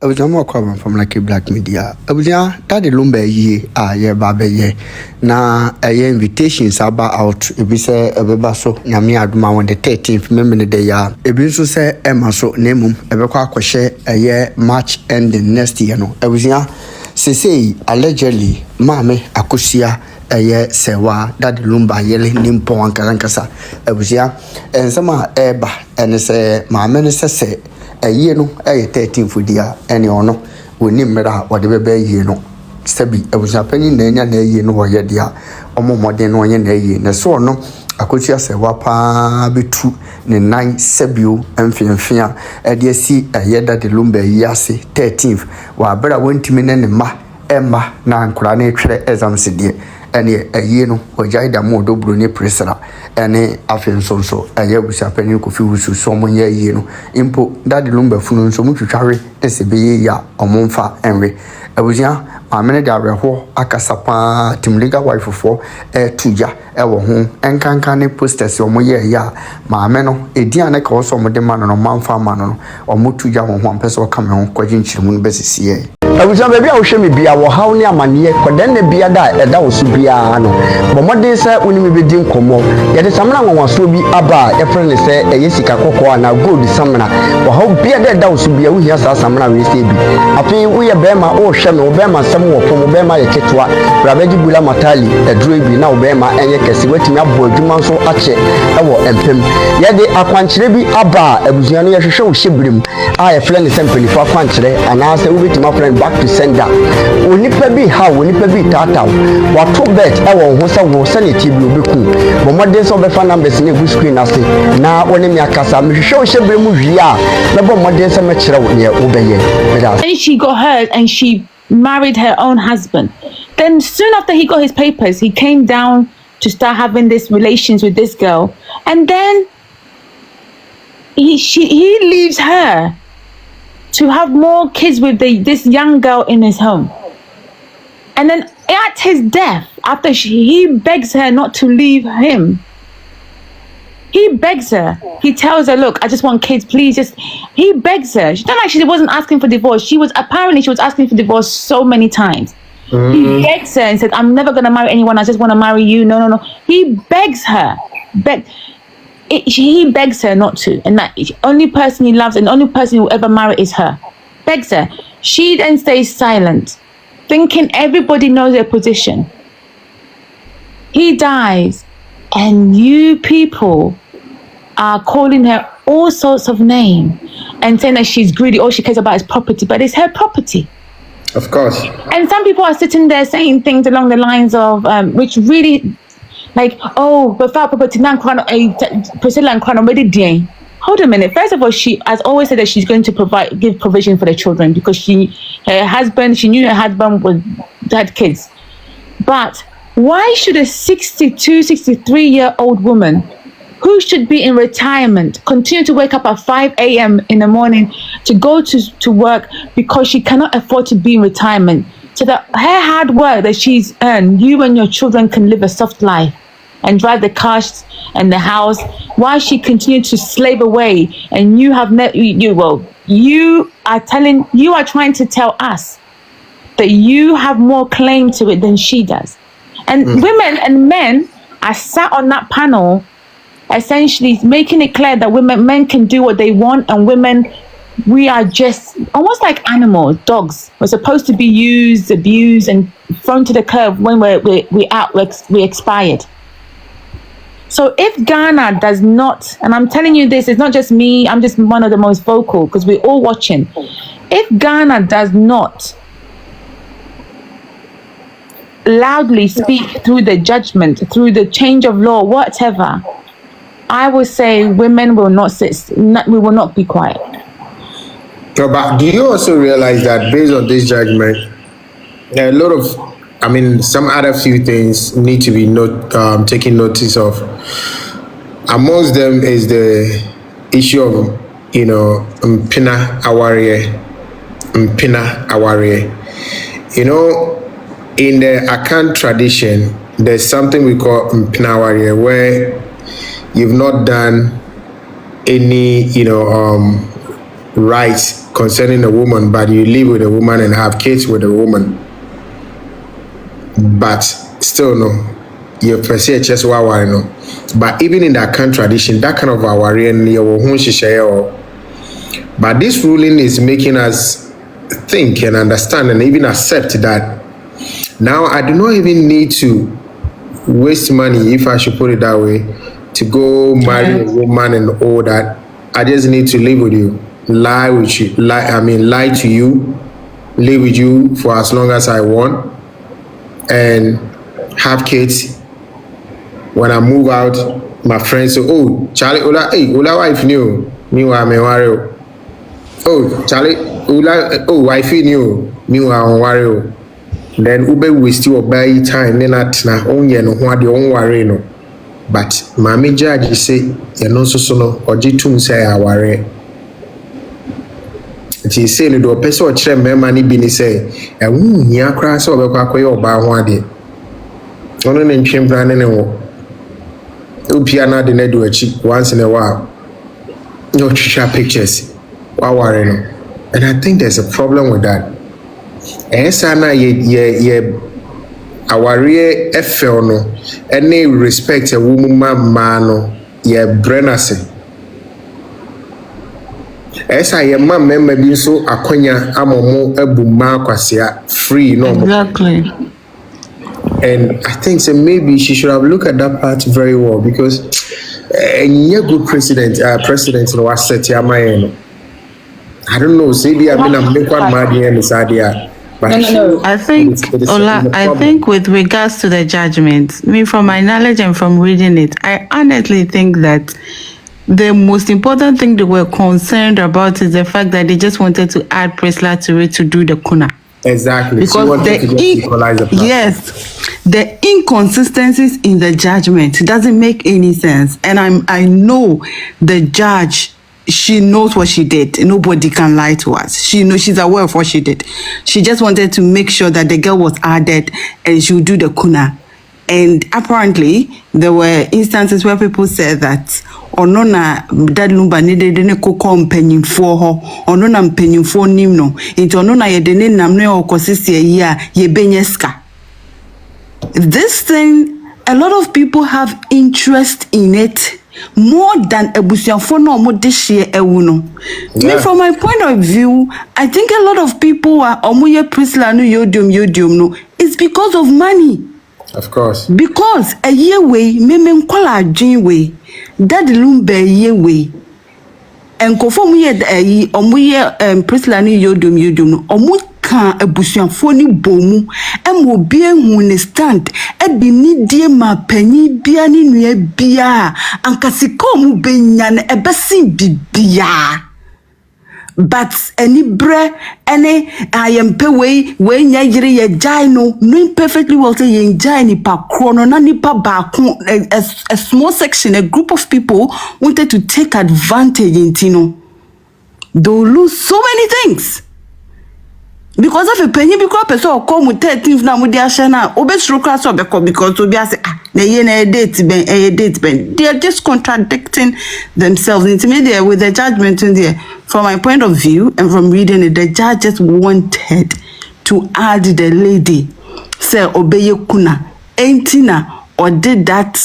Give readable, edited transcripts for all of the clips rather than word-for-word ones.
was more common from like a black media. I was that Lumba ye, baby ye. Na a invitations about out, if we say a bebaso, Yami Aduma on the 13th, remember the day, a bisu say Emma so name, a bequa share a year March ending next year. No, I was say allegedly, Mame Akosua. Serwaa that Lumba yele nimpo ankarankasa abusia ensema eba ene se ma menese se aye no 13 fudia ene ono woni mmera wode bebe aye no sabi abusia pani na nya na aye no woye dia omomode no onye na aye ne so no Akosua Serwaa pa betu ne nan sabio emfiamfia e de si aye that Lumba yase 13th wa bra wontimi ne ne ma emma na ankura na twere exam sedie ene aye no ojaida mo do broni presera ene afenso so aye busa pani ko fi wusu so mo ye aye no impo dade Lumba funu so mutwitware esebe ya omonfa enwe abusia amene da reho akasapa timliga wife fo tuja ewo ho enkankan ne posters omo ye ya maame no edian ne ka so mo de ma no manfa ma no omo tuja ho ho ampese o kame ho kwagin chirimu no besisiye abuja baby a wo hwe me bia wo haw ne amane kodan na bia da eda wo su bia no bomode se unimi bedi nkomo ye de samna nwanwaso bi aba e frene se eye sika kokko na gold samna wo haw bia da eda wo su bia wo hia sa samna we se bi afi wo ye bema wo hwe me wo bema sam wo pom bema ye ketwa brabeji bula matali eduro bi na wo bema enye kesi watimi abo adwuma so ache e wo empem ye de akwankyere bi aba abuzuan no ye hwehwe wo hyebrem a ye frene se mpelifo akwankyere ana se wo betima frene back to sender onipa bi ha onipa bi tata wato bet e wo ho se wo se ne tibi obeku bomode so be fa numbers ne go screen ase na woni mi akasa me hwehwe wo hyebrem wi a na bomode se me kire wo ne obeye. And she got hurt and she married her own husband. Then soon after he got his papers, he came down to start having these relations with this girl, and then he leaves her to have more kids with this young girl in his home. And then at his death, after he begs her not to leave him. He begs her. He tells her, look, I just want kids, please. He begs her. She don't like she wasn't asking for divorce. She was asking for divorce so many times. He begs her and said, I'm never gonna marry anyone. I just want to marry you. No. He begs her. He begs her not to, and that the only person he loves and the only person he will ever marry is her. Begs her. She then stays silent, thinking everybody knows their position. He dies, and you people are calling her all sorts of names and saying that she's greedy, all she cares about is property, but it's her property. Of course. And some people are sitting there saying things along the lines of, which really, like, oh, without property, Priscilla and Crown already did. Hold a minute. First of all, she has always said that she's going to give provision for the children because she knew her husband had kids. But why should a 62, 63-year-old woman who should be in retirement continue to wake up at 5 a.m. in the morning to go to work because she cannot afford to be in retirement? So that her hard work that she's earned, you and your children can live a soft life and drive the cars and the house, while she continues to slave away. And you have you are trying to tell us that you have more claim to it than she does. And women and men are sat on that panel, essentially making it clear that men can do what they want, and women, we are just almost like animals, dogs. We're supposed to be used, abused, and thrown to the curb when we expired. So if Ghana does not, and I'm telling you this, it's not just me, I'm just one of the most vocal because we're all watching. If Ghana does not loudly speak through the judgment, through the change of law, whatever, I would say women will not we will not be quiet. But do you also realize that based on this judgment, there are a lot of, some other few things need to be taken notice of. Amongst them is the issue of, Mpina Awarie. In the Akan tradition, there's something we call Mpina Awarie, where you've not done any, rights concerning a woman, but you live with a woman and have kids with a woman, but still no, you perceive just what no. But even in that kind of tradition, that kind of awari and your but this ruling is making us think and understand and even accept that now I do not even need to waste money, if I should put it that way, to go marry a woman and all that. I just need to live with you, lie with you, lie to you, live with you for as long as I want, and have kids. When I move out, my friends say, "Oh, Charlie, Ola wife new, I'm a oh, Charlie, wife new, I'm a then ube waste your buy time, then at na onye no ho ade on worry no." But mama judge say you no so no ojitum say aware. She say no do person o kire mema ni bi ni say e hu hia kra say obekwa akoye oba ho ade. Ono ne ntwembra ne wo. Opia na de na do achi once in a while. No share pictures. Wa worry no. And I think there's a problem with that. Esana ye aware efel no any respect a woman man no ye brenase esa ye man member bi so akonya amomo abuma kwasia free no. Exactly. And I think so maybe she should have looked at that part very well, because a good president no was set ya no. I don't know, say I'm make one mad here in Sadia. No. I think, Ola, I think with regards to the judgment, from my knowledge and from reading it, I honestly think that the most important thing they were concerned about is the fact that they just wanted to add Priscilla to it to do the kuna. Exactly. Because the inconsistencies in the judgment doesn't make any sense. And I know the judge, she knows what she did. Nobody can lie to us. She knows, she's aware of what she did. She just wanted to make sure that the girl was added and she would do the kuna. And apparently, there were instances where people said that onona dad Lumba needed any coco penny for her, onona penny for nimno. It onona yedene namne or cosisi ye benyeska. This thing, a lot of people have interest in it more than ebusiafo no mo de share ewuno. Me, from my point of view, I think a lot of people are omoye Priscilla no yodium no. It's because of money. Of course. Because a year way, me nkwala adwin way, dad Lumba year way. And conform ye omoye Priscilla no yodium no. Omo kan ebusiafo ni bomu emo bia hu ne stand e bi ni die ma panyi bia ni nua bia ankasika omu benya na ebesin bibia. But any bre any I am pay we nya yire ye jai no perfectly well say ye jai ni pa krono na ni pa ba a small section, a group of people wanted to take advantage in Tino. They'll lose so many things. Because of a penny, because person come with 13th na mu dia shana obesro class obeko because obi say na ye na date ben they are just contradicting themselves. Intimate with the judgment in there. From my point of view and from reading it, the judge just wanted to add the lady say obeye kuna entina or did that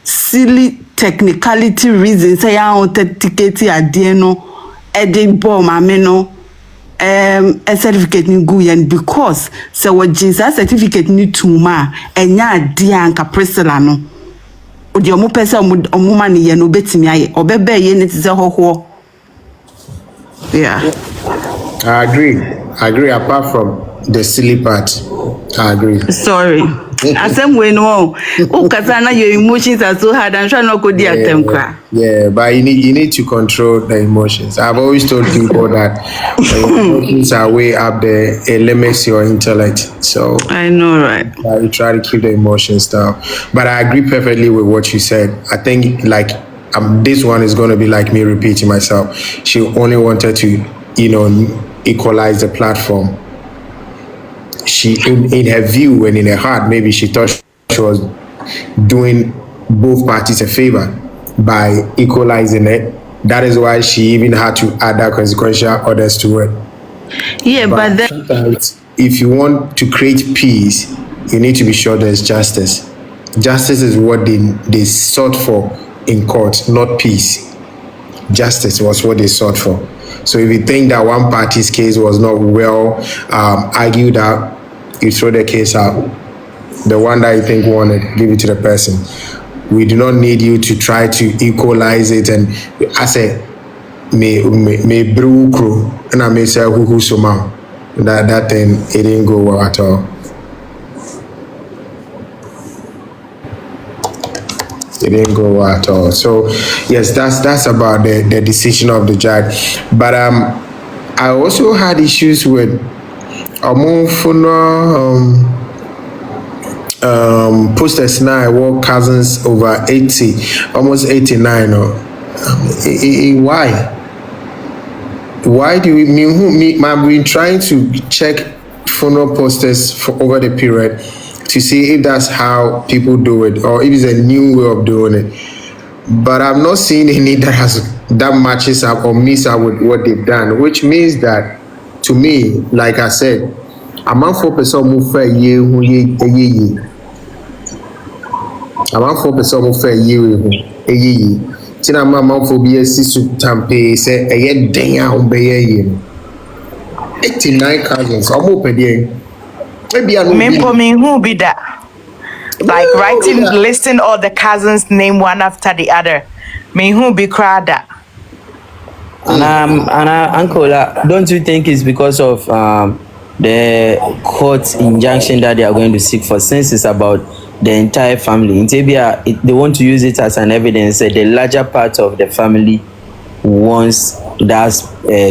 silly technicality reason say I wanted ticket adieno edi bomb ameno a certificate ni guyen because so what Jesus certificate ni tuma enya dia anka Priscilla no odi omo pese omo ma ne ye no betimi aye obebe ye ne tse hoho. Yeah, I agree apart from the silly part. I agree. Sorry. Asem we no. Ukasa na your emotions are so hard and try not go there temkra. Yeah, but you need to control the emotions. I've always told people that emotions are way up there. It limits your intellect. So I know, right? You try to keep the emotions down. But I agree perfectly with what you said. I think like this one is going to be like me repeating myself. She only wanted to, equalize the platform. She, in her view and in her heart, maybe she thought she was doing both parties a favor by equalizing it. That is why she even had to add that consequential orders to it. Yeah, but then Sometimes, if you want to create peace, you need to be sure there's justice. Justice is what they sought for in court, not peace. Justice was what they sought for. So if you think that one party's case was not well argued out, you throw the case out. The one that you think won it, give it to the person. We do not need you to try to equalize it. And I say, me brew crew, and I may say who somehow. That thing, it didn't go well at all. It didn't go well at all. So yes, that's about the decision of the judge. But I also had issues with posters now. I work cousins over 80, almost 89. Why? Why do we mean I've been trying to check funeral posters for over the period to see if that's how people do it or if it's a new way of doing it. But I've not seen any that matches up or meets up with what they've done, which means that to me, like I said, I'm not 4% move for a year. I'm not 4% move for a year. Tina mama for be a sisu tampe say a year day on be 89 cousins. I'm open there. Maybe I mean who be that? Like writing, listing all the cousins name one after the other. Me who be crowd that? And Uncle, don't you think it's because of the court injunction that they are going to seek for, since it's about the entire family? In Tibia, they want to use it as an evidence that the larger part of the family wants that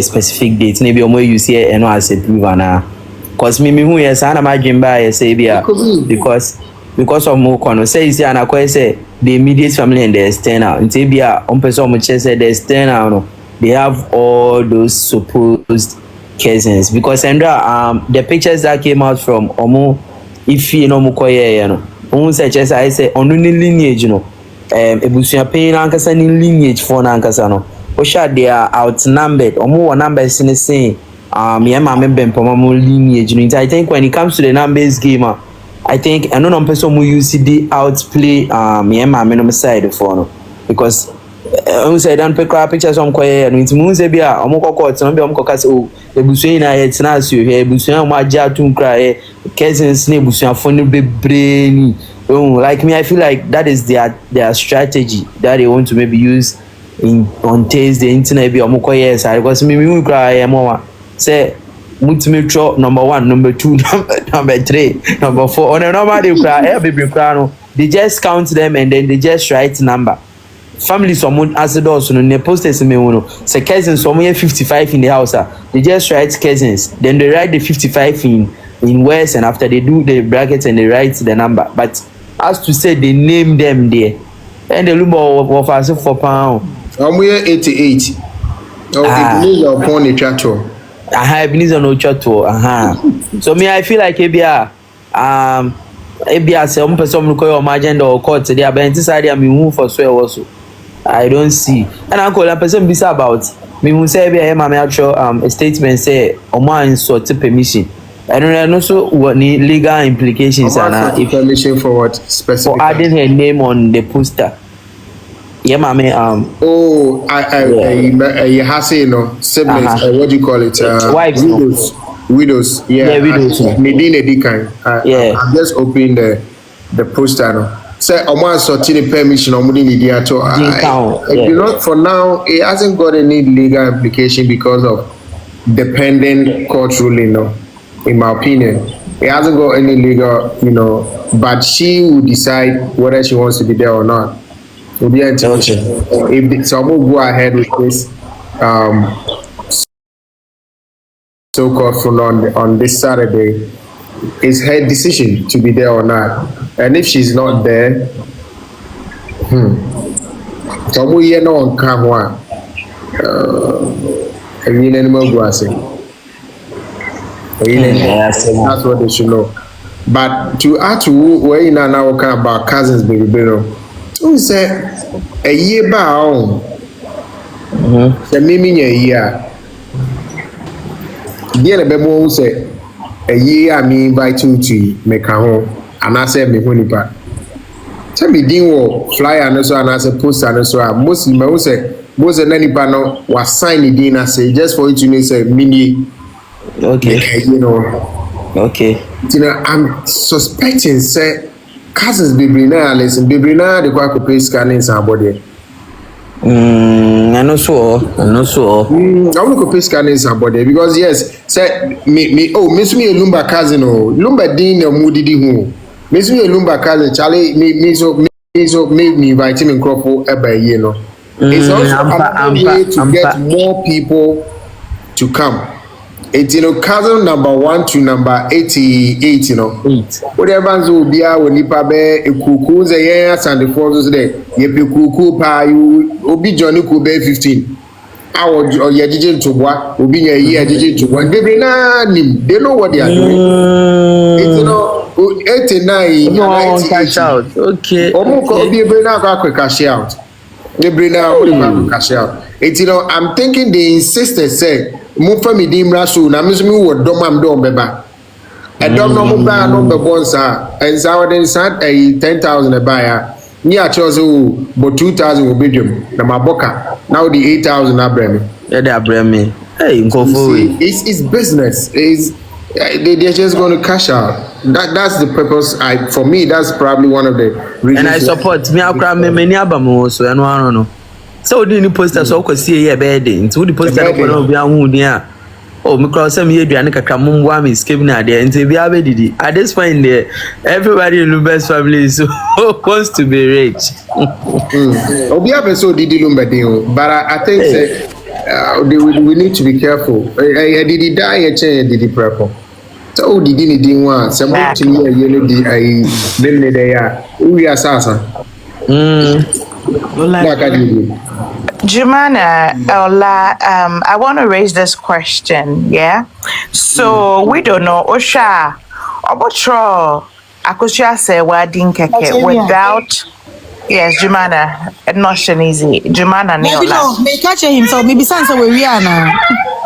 specific date. Maybe you see it as a proof and because me who yes, I'm my dream by say because of more con say is and I say the immediate family and the external. In Tibia, person much say the external, they have all those supposed cousins. Because Sandra, the pictures that came out from Omo, if you know Mukoye, you know, Omo said I say on lineage, you know, ebusuya paying ankasa ni lineage for ankasa no. Osha they are outnumbered. Omo numbers in the same. Yeah, my member lineage. You know, I think when it comes to the numbers game, I think I know person who use the outplay yeah, my minimum side for no, because I say don't pick up pictures on quiet and it's moons a beer. I'm going to be on cocas. Oh, the Busuin, it's not you here. Busuin, my jatun cry, cousins, neighbors, and funny brainy. Oh, like me, I feel like that is their strategy that they want to maybe use on taste the internet. Be on Mokoye side because me cry more. Say, Mutimicho number 1, number 2, number 3, number 4. On a normal day, cry, baby cry. They just count them and then they just write number. Family someone as the doors on the posters me uno. Say cousins someone 55 in the house. They just write cousins. Then they write the 55 in words, and after they do the brackets and they write the number. But as to say they name them there. And the Lumba of us £4. I'm 88. Oh, it means upon the chato. Ebenezer no chato. So me I feel like Abia say person look your agenda or court today, but inside I move for swear also. I don't see. And I call a person be about me who say be a statement say Oman sort of permission. I don't know so what the legal implications and if permission for what specific for adding her name on the poster. Yeah, mommy. Oh, you have seen no siblings. What do you call it? Wives. Widows. Yeah, widows. Medina Dikan. Yeah. I'm just opening the poster no. Say Oman sorting permission on Medina Diato. You know, for now it hasn't got any legal implication because of the pending court ruling. No, in my opinion, it hasn't got any legal. You know, but she will decide whether she wants to be there or not. Will be interesting. If someone go ahead with this so-called funeral on this Saturday, it's her decision to be there or not. And if she's not there, someone here no on camera. That's what they should know. But to add to where you now talking about cousins, baby, who say a year bound The mimi here. Dear Bemo say a year me invite you to make a home, and I said me honey back. Tell me dingo flyer and so and as a poster and so mostly my say most of any panel was signing dinner say just for you to know say mini Okay. you know. Okay. You know, I'm suspecting say cousins Bibrina listen Bibrina the quack pay scanning somebody. I know so. I'm not going to pay scanning somebody because yes, say me miss me a Lumba cousin or Lumba Dean or Moody who miss me a Lumba cousin Charlie me so made me invite him in Crawford every year no. It's also another way to get more people to come. It's cousin number 1 to number 88 whatever will be our nipa be kuku ze yes and the photos there ye pe kuku pa you obi johnny ku be 15 or ye DJ to what obi ye ye DJ to what baby na nim they know what they are doing it's 89 no cash out. Okay. Omo ko be na ka cash out they bring now cash out it's I'm thinking they insisted say mo family dimra so na me so me wo dom am dom beba e dom no mo ba no be bonsa and so den sat 10,000 e ba ya ni a chose but 2,000 will be dum na maboka now the 8,000 abremi Yeah, they abremi. Hey, nkofo. It's business is they're just going to cash out that's the purpose for me that's probably one of the reasons and I support me akra me ni abamo so eno ano no. So di ni poster so kwasi ye be dey nti wo di poster no ko na obi ahu ni a oh me cross am ye aduane kakra mumwa me escape na dey nti bi abedidi at this point there everybody in Lumba's family is wants to be rich. Obi abeso didi Lumba dey but I think we need to be careful didi die ye chen didi prepper so didi ni din wa se mo timi ye no di ai nemme dey ya we asasa Jumana, Ola, I want to raise this question, yeah? So, we don't know, Osha, Obotro, Akosua Serwaa Dinkeke, without, yes, Jumana, not easy. Jumana, Neola. They catch him, so maybe Sansa will Rihanna.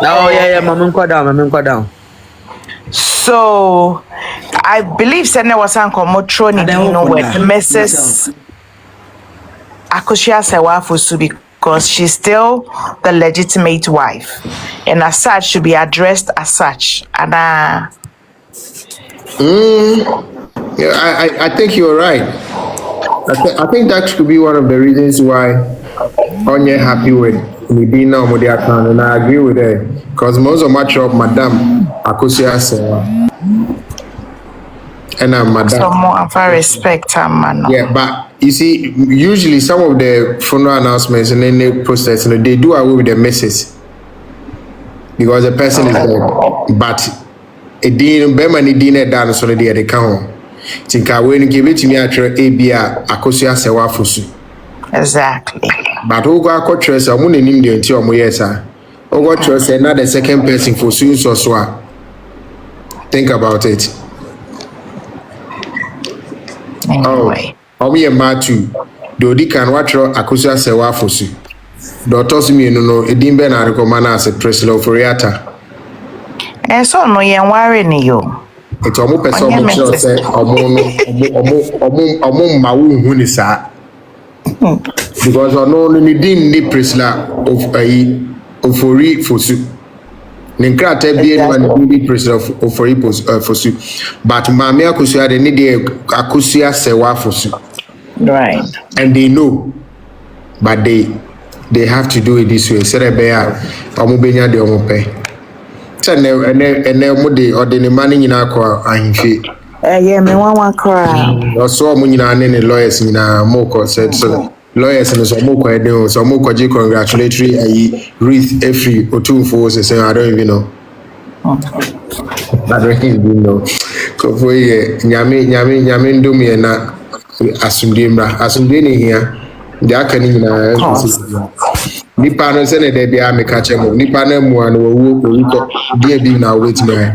Oh, yeah, Maman down. So, I believe Sene was Uncle Motroni, with Mrs. Akosua Serwaa Fosu because she's still the legitimate wife, and as such should be addressed as such. And yeah, I think you're right. I think that could be one of the reasons why Onye happy with Medina Omodiakan, and I agree with her because most of much of Madam Akosua Serwaa and Madam. So more of a respect, man. Yeah, but you see, usually some of the funeral announcements and then they process, they do away with the message because the person is dead. But it didn't be many dinner done so they come. Think I will give it to me at ABA Akosua Serwaa Fosu. Exactly. But who got coaches? I'm going to name the until I'm yes, sir. Who got trust another second person for soon so. Think about it. Anyway. Omi Matu, Dodi can watch Akosua Serwaa Fosu. Doctors me no edin be na recommend as a president for Riata. So no yen worry ni yo. It's omo person mo sure say omo ma wo hu ni sa. Because ono ni din ni president of Ofori Fosu. Ninkrata be anyone be president of Ofori Fosu. But Mama Akosua de ni de Akosua Serwaa Fosu. Right. And they know, but they have to do it this way. So they be omubenya de omope. So and mo de or the money nyina kwa ahimfe. Yeah, me one cry. So mo nyina ne lawyers nyina mo ko said so lawyers no so mo ko eden so mo ko congratulatory wreath every otumfo say I don't even know. I don't even know. Ko for ye nyame ndom ye na asumdie ne hia de aka ni nyina nipa no se ne de bia me ka chemo nipa na mu an wo ko de bi na wait me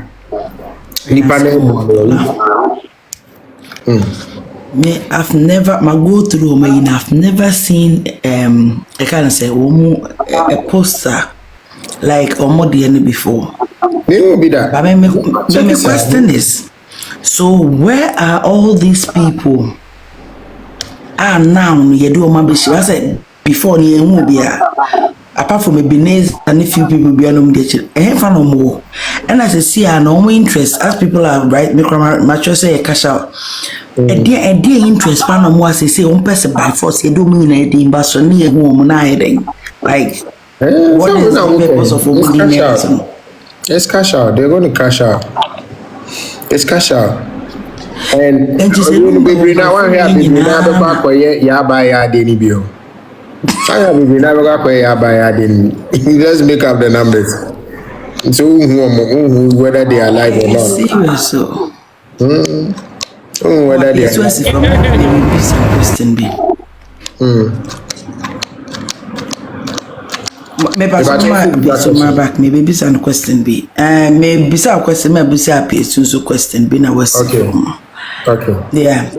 nipa na mu Me, I've never, my go through me, I've never seen, I can't say, a poster like Omodiani before. They will be that. But my question is, so where are all these people? Now, you do my bishop. I said, before you will be apart from Ebenezer and a few people be on the no more. And as I see, I no more interest as people are right, make much say a cash out. A dear interest, pan no more, say, on person by force, you do mean a dim basson near home, like, what is the purpose of opening? It's cash out. They're going to cash out. It's cash out. And you be now one here, be now the back where ya buy ya deni bio. I have been never got where ya buy ya deni. Let's make up the numbers. So whether they are alive or not. Serious so. Whether they are question be. Maybe my back. Maybe this a question be. Maybe this a question. Maybe this a piece question be. Now was okay. Yeah.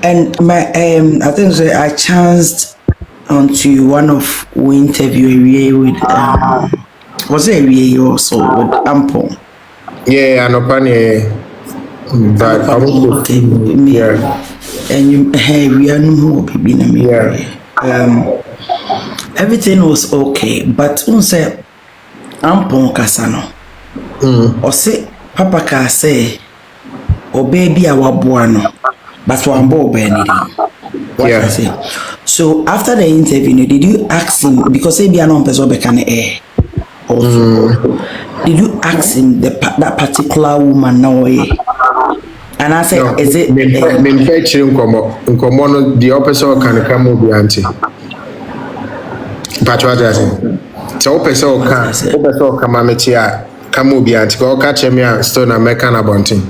And my I think so I chanced onto one of we interview with was it area also with Ample. Yeah, I know funny. But okay, yeah. And you we are no more baby na me. Yeah. Everything was okay, but un say Ample kasano. Or say Papa ka say or baby our boano, but one boy what I say. So after the interview, did you ask him because he be an person can air also? Did you ask him that particular woman now? And I said, no, is it manufacturing come the opposite can come be auntie. But what I say? So opposite come amatia come be auntie. Go catch me a stone American abonting.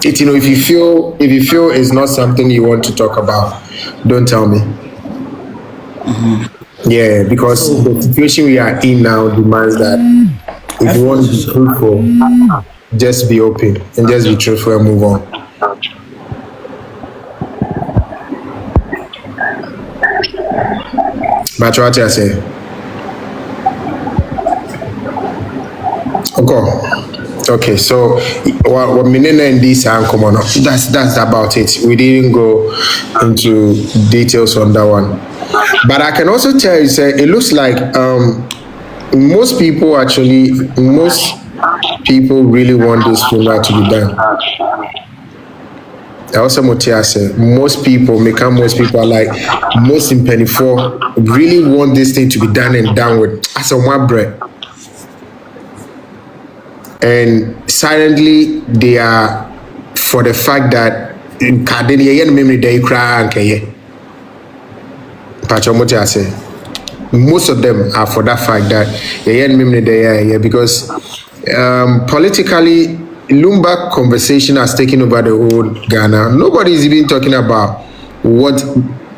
It, you know, if you feel it's not something you want to talk about, don't tell me. Yeah, because the situation we are in now demands that if you want to be truthful, just be open and just be truthful and move on. But what I say? Okay, so what Minena and this are common. That's about it. We didn't go into details on that one. But I can also tell you, say it looks like most people really want this Lumba to be done. I also say most people are like most in Penny 4 really want this thing to be done and done with as a one bread. And silently they are for the fact that in Kadenia memory they cry and most of them are for that fact that they are here because politically Lumba conversation has taken over the whole Ghana. Nobody is even talking about what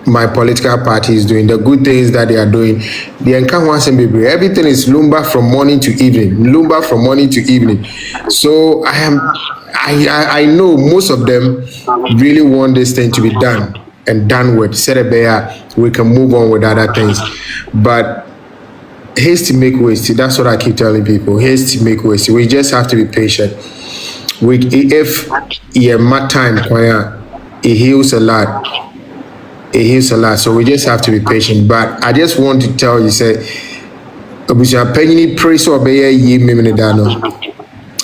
my political party is doing, the good things that they are doing. Everything is Lumba from morning to evening. So I know most of them really want this thing to be done and done with. We can move on with other things. But haste to make waste. That's what I keep telling people. Haste to make waste. We just have to be patient. If my time, it heals a lot. It heals a lot, so we just have to be patient. But I just want to tell you, say, praise or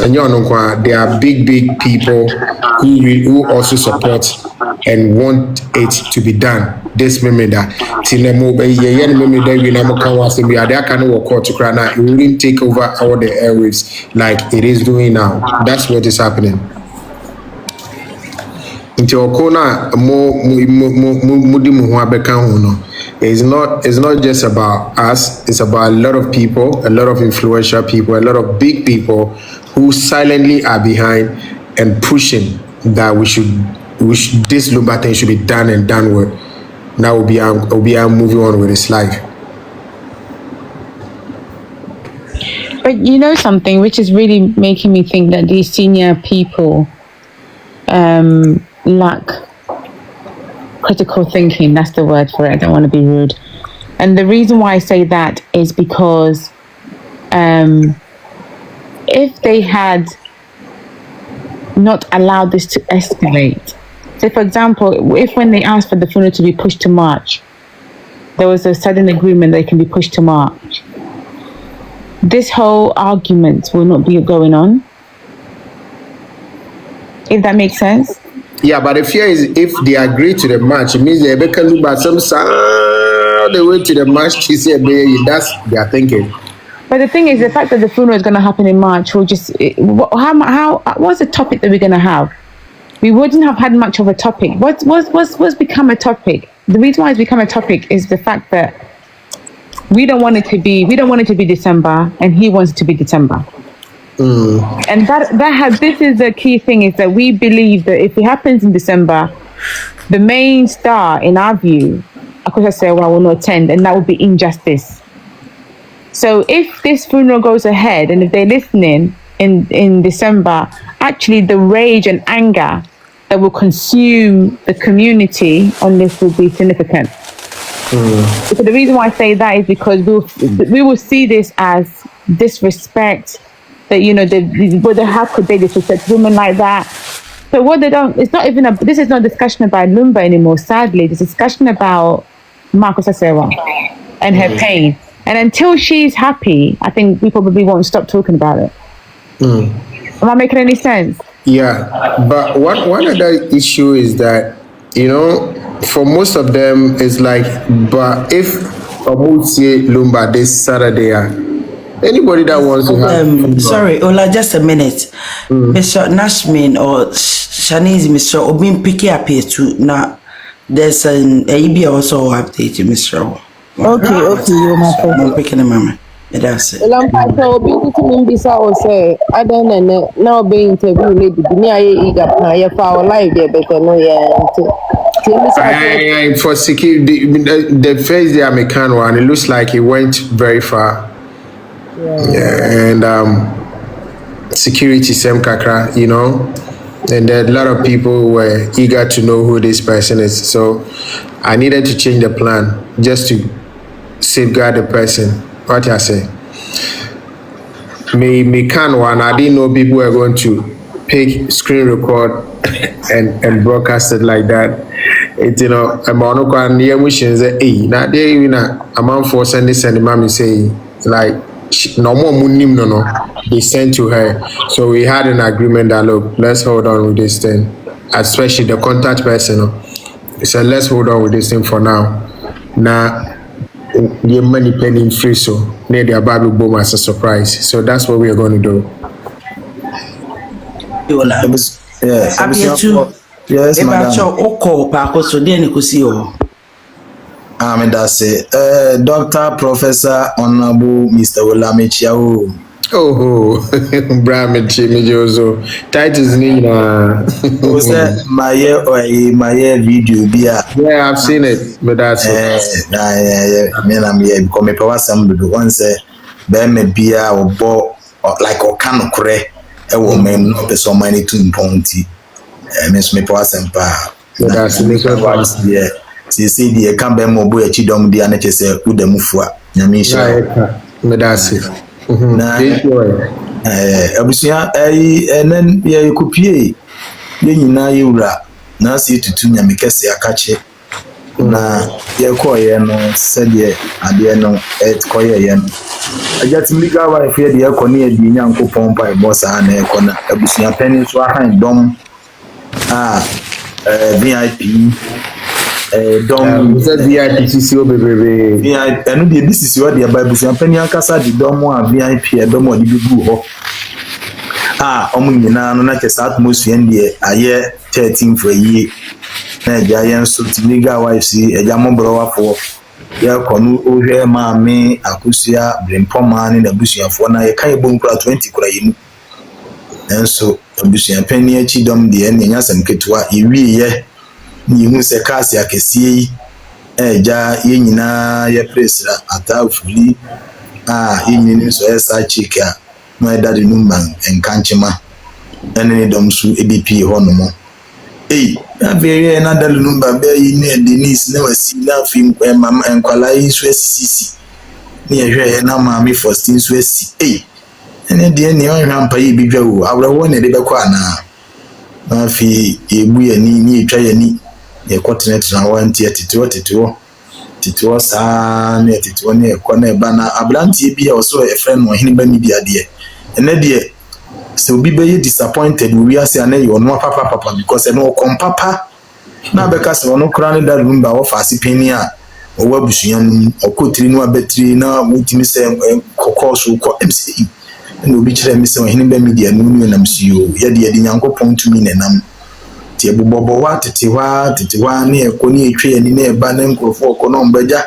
and there are big people who also support and want it to be done. This memory that it wouldn't take over all the airwaves like it is doing now. That's what is happening. It's not just about us, it's about a lot of people, a lot of influential people, a lot of big people who silently are behind and pushing that this Lumba thing should be done and done with. Now we'll be moving on with his life. But you know something which is really making me think that these senior people lack critical thinking. That's the word for it. I don't want to be rude. And the reason why I say that is because if they had not allowed this to escalate, say for example, if when they asked for the funeral to be pushed to March, there was a sudden agreement that it can be pushed to March, this whole argument will not be going on. If that makes sense. Yeah, but the fear is if they agree to the match, it means they can look at some the way to the match. That's their thinking. But the thing is, the fact that the funeral is going to happen in March will just what's the topic that we're going to have? We wouldn't have had much of a topic. What's become a topic? The reason why it's become a topic is the fact that we don't want it to be December, and he wants it to be December. And this is the key thing, is that we believe that if it happens in December, the main star in our view, Akosua Serwaa, will not attend, and that would be injustice. So if this funeral goes ahead, and if they're listening in December, actually the rage and anger that will consume the community on this will be significant. So the reason why I say that is because we will see this as disrespect. That how could they disrespect women like that? So what they don't, it's not even this is not a discussion about Lumba anymore. Sadly, it's a discussion about Akosua Serwaa and her pain. And until she's happy, I think we probably won't stop talking about it. Am I making any sense? Yeah, but one other issue is that, for most of them, it's like, but if I would say Lumba this Saturday, anybody that wants to have... sorry, Ola, just a minute. Mr. Nashmin or Shanice, Mr. Obin Piki appear to now. There's an ABA also update, Mr. Okay, you're my friend. I'm picking a moment. That's it. Lampa so be to me bisa o say I don't know now be interview lady ni aye eager plan ya fa our life there better no for security the first day I can one, it looks like it went very far. And security same kakra, and there a lot of people were eager to know who this person is, so I needed to change the plan just to safeguard the person. What I say? Me can one. I didn't know people were going to pick, screen record, and broadcast it like that. I'm on a near wishes. Hey, now they I'm on for sending mommy say like no more munim no. They sent to her, so we had an agreement that look, let's hold on with this thing, especially the contact person. He said let's hold on with this thing for now. Now. The money pending free, so near the Bible boom as a surprise. So that's what we are going to do. Yes, that's it. Dr. Professor Honorable Mr. Olamichiao. Oh, Brahmin Chimijoso. Titles Nina. Was that my video? Yeah, I've seen it, but that's it. I mean, I'm here because me power some once me beer or bo like or can kure e wo me no be so many to ponti. Me power some pa. That's it. Yeah. See the can be mo boy chi dom dia na chese udamufua. Nyame sha. Me that's it. Abusia enen ye kupie ye nyina ye wura na se tutu nyame kese akache na ye koye no se de ade no koye ye no ajati mliga wa fe de ko ne adi nyankopon pa e bossa na e kona abusia pani so ahan dom VIP dom VIP CCO bebebe VIP anu de CCO de Bible si ampani ankasa de dom a VIP e dom o de bibu ho omu nyina no na kesa atmosphere de aye 13 for yi na jayen so timiga wife si eja mobro wafo ya konu ohwe maame Akosua brempoma ne na busuafo na ye kan bon kura 20 kura yimu enso abusuapani achi dom de enya nyasam ketua iwi ye yimu se kasi akesie yi eja ye nyina ye presra atafuli yinini so esa chika no eda de numban enkanchema ene ne dom su EDP ho no mo very another Lumba Bay near Denise never see nothing when Mamma and Kuala is Sisi. Near here, now Mammy for Stins West. And at the end, the only rampa be Joe. I will want a Rebecca. Mafi, a we ni try any a continent now 1 year Tito San, it one year corner banner. Ablanti be also a friend or him by media dear. And that dear. So be very disappointed we are saying you no papa because no come papa na because no crown that Lumba of asipenia o wabusuan o kotiri no abetri na wutimi say kokoso ko MC and obi kire me say hini ba media no nu nam siyo ye de nyankopon tumi nenam tie bobobo wa tete wa ne ekoni etwe ani na eba na nkrofo ko no mbaja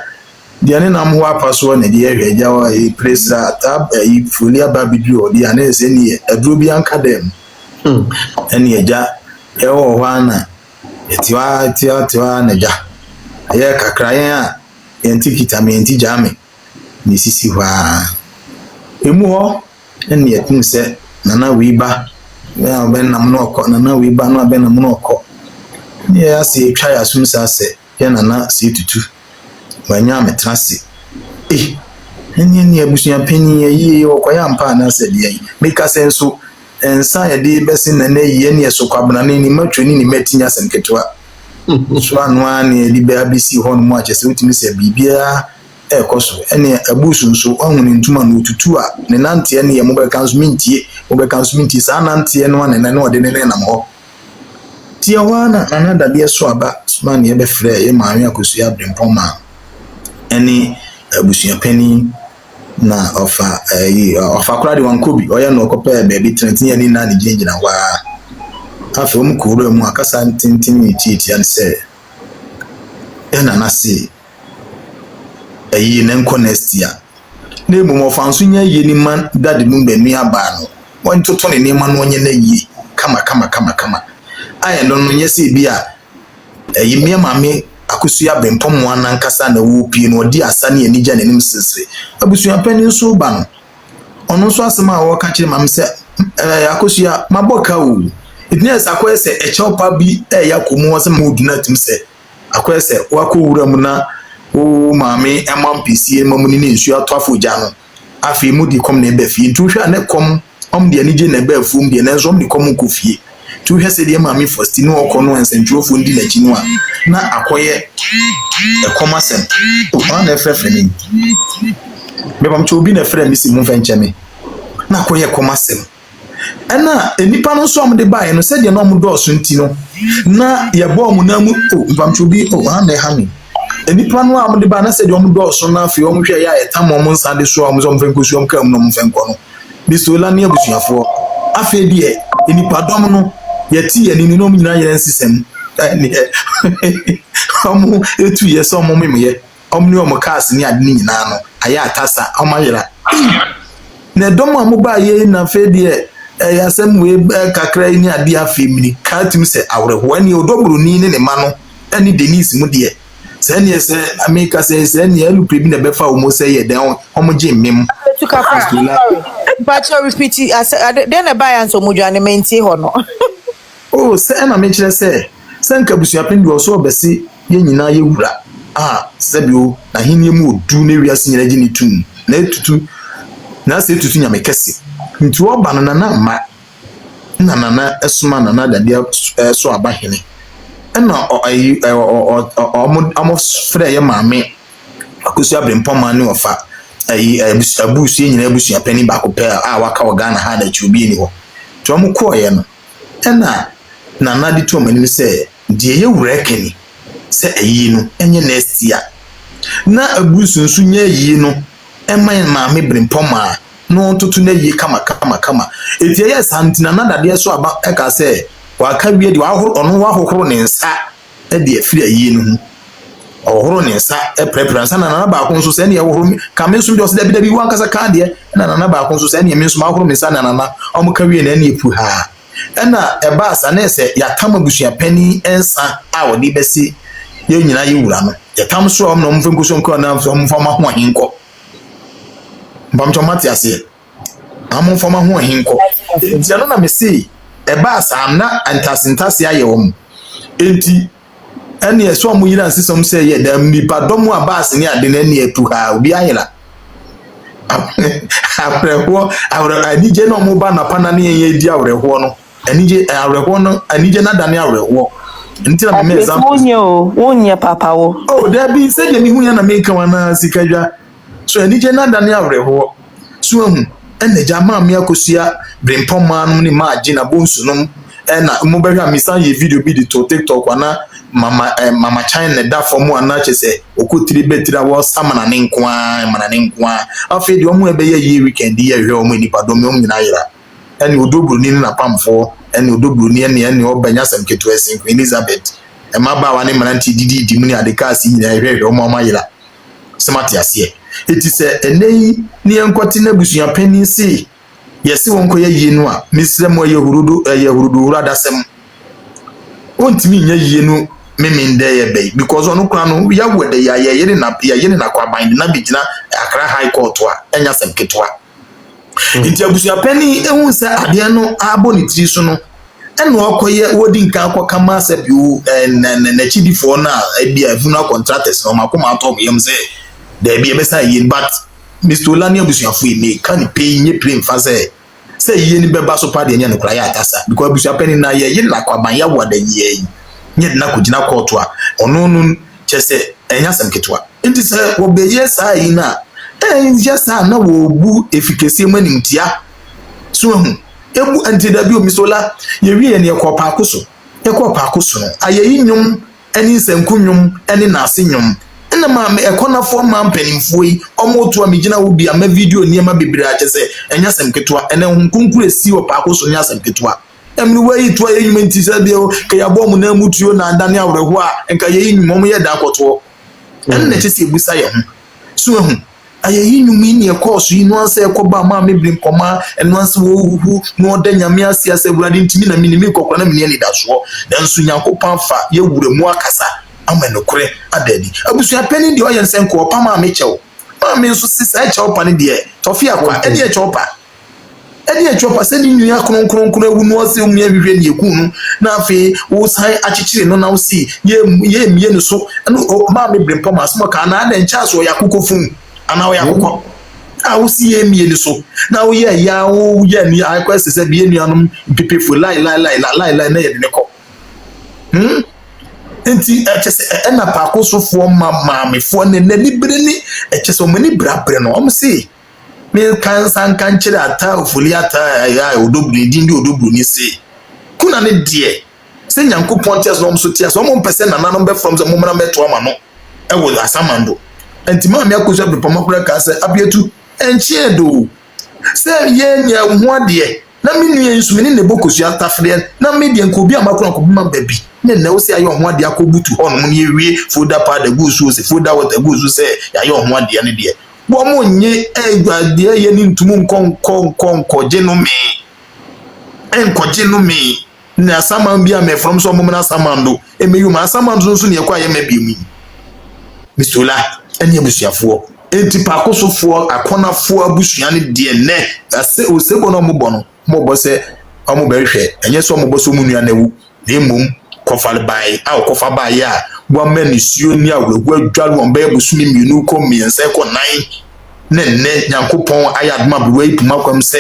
diane nam ho apaso na de ehweja wa e presa tab e fulia babidu o de ane se ni aduro bi anka dem ene eja e wo hwana etiwa na ja ye kakrayen a enti kitame enti jame ni sisi hwa emu ho ene etin se nana wiba na ben nam no ko nana wiba no ben nam no ko ni ya se twa ya sumsa se ye nana se tutu wanya metrasi enye abusuan panyin yi okoya mpa na se de make sense ensa ye de besin na ye ne so kwabna ni matwani ni matinya senketwa so anwa ne di ba bisi ho no mu achese utimi se bibia ekoso ene abusu so ohun ntuma no tutu a ne nante ne ye mo be kanso mintie sa nante no ne na ode ne na mo tia wana anada de so aba man ye be frɛ ye maame Akosua brempoma any abusuan pani na ofa kura de wankobi oya no kopa baby 20 ani na ne gina wa afa mu kuro mu akasa tintin titi an se ena na se ayi na nko next year na emu mo fanso nya ye ni man dade mu ba mi aba no won toto ne ma no onye na yi kama aya no no nye se bi a ayi mi maame Akosua brempom wana nkasa na wo pie no di asane ani gya nanim sesere abusuan pani so ba no ono so asema a wo ka kire mam se Akosua maboka o itnes akwese echopa bi yakomu wo se moduna tim se akwese wakowura mu na o maame emampisi emamuni ne nsu atofo gya no afi mu di kom na ebe fi ntuhwa ne kom de ani gye na ebe afum de na nso di kom ko fie tu hwese de maame first no okono ensentwofo ndi na kinu a na akoye ekomasem o na efrefe ni me bam chobi na efre mi si mu fencheme na akoye ekomasem ana enipa no so am de bae no se de no am do so nti no na ye bo mu na mu bam chobi na ha mi enipa no am de ba na se de am do so na afi o mu hwe ya etam o mu nsa de so am so mu fenkosu am kam no mu fenko no bisola ne abusuafo afi de enipa dom no yeti yeni ni no nyina yeren sisem omu etu ye so omu memye omni omu cars ni ade ni nyina no aya atasa omayera na dom amu ba ye na fe de yasem we kakra ni ade afemni katim se awre ho ani odoburu ni ne ma no ani Denise mu de se ne se America se ne elu prebi na befa o mo se ye den omu je mem but you repeat it then buy and so mujane menti ho no oh se na me kire se nka busuan pendi o so obese ye nyina ye wura sebio na hini mu odu na wiase nyina gini tum na etutu na se etutu nya mekese nti oba na na esuma na dadia so abahene na o frɛ ye maame Akosua brempoma ne ofa abusu nyina abusuan pendi ba ko pɛ waka Ghana ha da chubi ni ho to mo koye no na nadi to manim se de ye wurekeni se ayi no enye next year na abusunsu nya ayi no eman maame brempoma no tutu na yi kama etie ye santina na dade so aba eka se waka wie de ono wa hohoro ne nsa e de afiri ayi no ohoro ne nsa e preference na ba ko nso se ne ye hohoro ka me nso bi o se dabi wan kasa ka de na ba ko nso se ne me nso ma hohoro me nsa na omo ka wie na ne epu ha ena eba asa na ese yatam abusuan pani ensa a wodi besi ye nyina ye wura no yatam so om no mfenkuso nko na mfama ho ahinko mbamcho mate ase amfama ho ahinko ntia no na me sei eba asa na antasintase aye wom enti ɛne ɛso amu yira nsisom sɛ yɛ dam nipa dɔm a baas ne ade na ne etu ha obi ayela awreho anije no mo ba na pana ne yɛ di awreho no anije awreho no anije na dane awreho nti na me example wonye papa wo oh there be say de mi hu ya na me kan wana sikadwa so anije na dane awreho so ahu ene jama me Akosua brempoma no ne ma agina bonsu no ena mo behwa mi san ye video bi di to TikTok wana mama China da for mo ana chese okotiri betira wo samana ne nkoa mana ne nkoa afi de omo ebe ye weekend ye hwe omo nipa do me omo nyina yira ene odobru ni na pamfo ene odobru ni ene obanya sam ketu esin Queen Elizabeth e ma ba wa ne mananti didi mu ni adeka asi nyina hwe omo amayira smart ase eti se enei ni enkoti na busua pani si yesi wonko ye yinu a misre mo ye hurudu urada sem ontimi nya yinu memende ye bay because onu kra no ya wede ya yere na kwa bind na bigina Accra High Court a enya sem ketwa nti abusua pani ehun se ade no abo ni tiri so no eno okoye wodi nka akoka ma se biu na chidifo na bia funeral contractors no makoma atom yem se there be besa yin but Mr. Olani abusua fu ime kan pay nye play mfa se yin beba so pa de nya no kra ya atasa because abusua pani na ye na kwa ban ya wada ye nye na kujina court a ono no chese enya sem ketwa nti se wo be yes ai na just na wo bu efficacy manimtia so hu ebu anti da bi o misola ye wie ne ekopa akoso no ayeyi nyum eni sankunyum eni nase nyum na ma me ekona fo ma mpanimfo yi omoto a migina wo bia ma video niema bebira chese enya sem ketwa ene hunkunkure si opa akoso nya sem ketwa emni we to ye nyum nti se bio ke ya bom na mutuo na adane awreho a enka ye nyum mo ye da akoto enne chese ebusa ye hu so hu ayeyi nyumi ne course yi no anse ekoba ma me brim koma eno anse wo hu no da nyame ase ase burade ntimi na minimi kokora na mini ni daso dan su nyankopon fa ye wuremu akasa amenokure adadi abusua pani de oyen senko opa ma me chew ma me nso sisa chew pa ne de tofi akwa edi e chew pa se ni nua kronkron ewu no ase umia hwehwe ne eku no na afi wo sai achichire no na wo si ye mie no so ma me brim poma asmo ka na ada ncha so yakukofun ana wo yakukọ wo si ye mie no so na wo ye ya wo ye ni akwese se bi enuanom pepefo lai na ye de ne kọ enti echese ena pa akosofo maamefo ne nibere ni echese o mani brabre no om se me kan san kan kire ata ofuli ata ya odobru ndi odobru ni se kuna ne die se nyankopon ties no so ties o mo pese na nanom be from ze mo mra meto ama no e wo asamando enti ma me Akosua be pomakura ka se abietu enchie do se ye nya ho ade na minu ye nsumini ne bokosua tafre na media nkobi amakura ko bima baby ne wo se ayo ho ade akobutu hono ne ewie foda pa da gusu se foda water gusu se ayo ho ade ne de bo mo nye egwade ye ni ntumu nkonko genome genome na saman bia me from so mo na samando emeyu ma samando nso ne kwa ye mabiemu bisola eni abusuafo enti pa akosofo akonafo abusua ne de ne ase osebo no mo bo se omo behwe enye so mo bo so munua na wu na mum kofal bai a kofa bai a bo mani suo ni awegu adwalo on be busumi mienu ko miense ko nan ne nyankopon ayadma bwe ipuma kwam se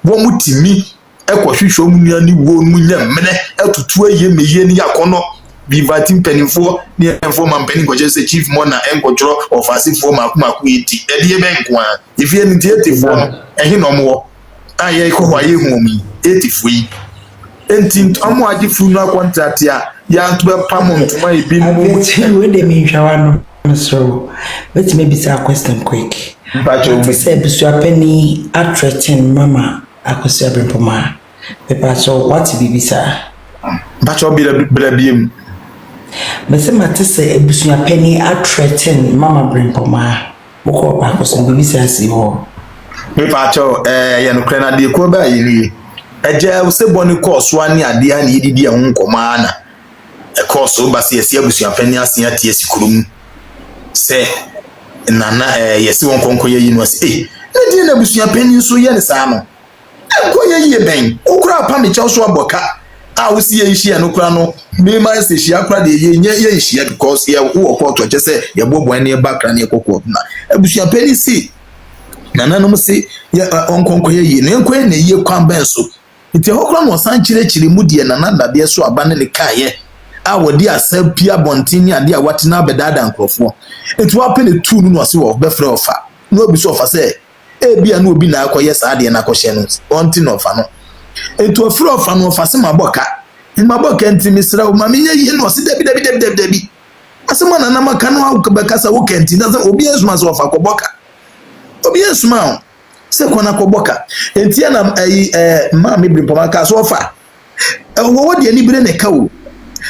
bo mutimi ekohwehwe munua ni wo munya mene atutu aye meye ni yakono bi vatim penifo ni enfo man penin ko se chief mona enkotro of asifo makumaku eti edie benkwa ifie ni tietifo no ehi no mo aye ko wa ye hu mi etifo yi enti amu agi funeral contract ya ntube pamont ma ebi mu we dey me hwawa no so let me be say a question quick but you say busua penny attracting mama Akosua brempoma pepa so what be bisa but you be biem me say mate say busua penny attracting mama brempoma boko pa Akosua be bisa si ho pepa cho ye no krena de ko ba yiri eje use boni course wani ade a ne yididi ehun nkoma na e course ba se yesi abusua penny asia tie sikurum se nana yesi won konko ye university na die na abusua penny so ye ne sa no enko ye ben okura pa me chaw so aboka a wo si ye hia no kura no me ma se hia kura de ye hia because ye wo court to say ye bobo ne background ye kokko na abusua pani si nananom si ye onkonko ye ne enko na ye kwan ben so nti hokura no san chire mu de nananda de so aba ne kaye a wodi asapia bontini ade a watena bedada nkrofo nti wa pe ne tu no se wo be frɛ ofa no obi so ofa say bia no obi na akoye sa ade na akohye no onti no ofa no etu ofre ofa no ofa se maboka nti misra o mami ye no se debi asema na maka no akobeka sa wo kenti na obi esuma so ofa koboka obi esuma se kona koboka enti na ma me bi pomaka so ofa wo de ani bire ne kawo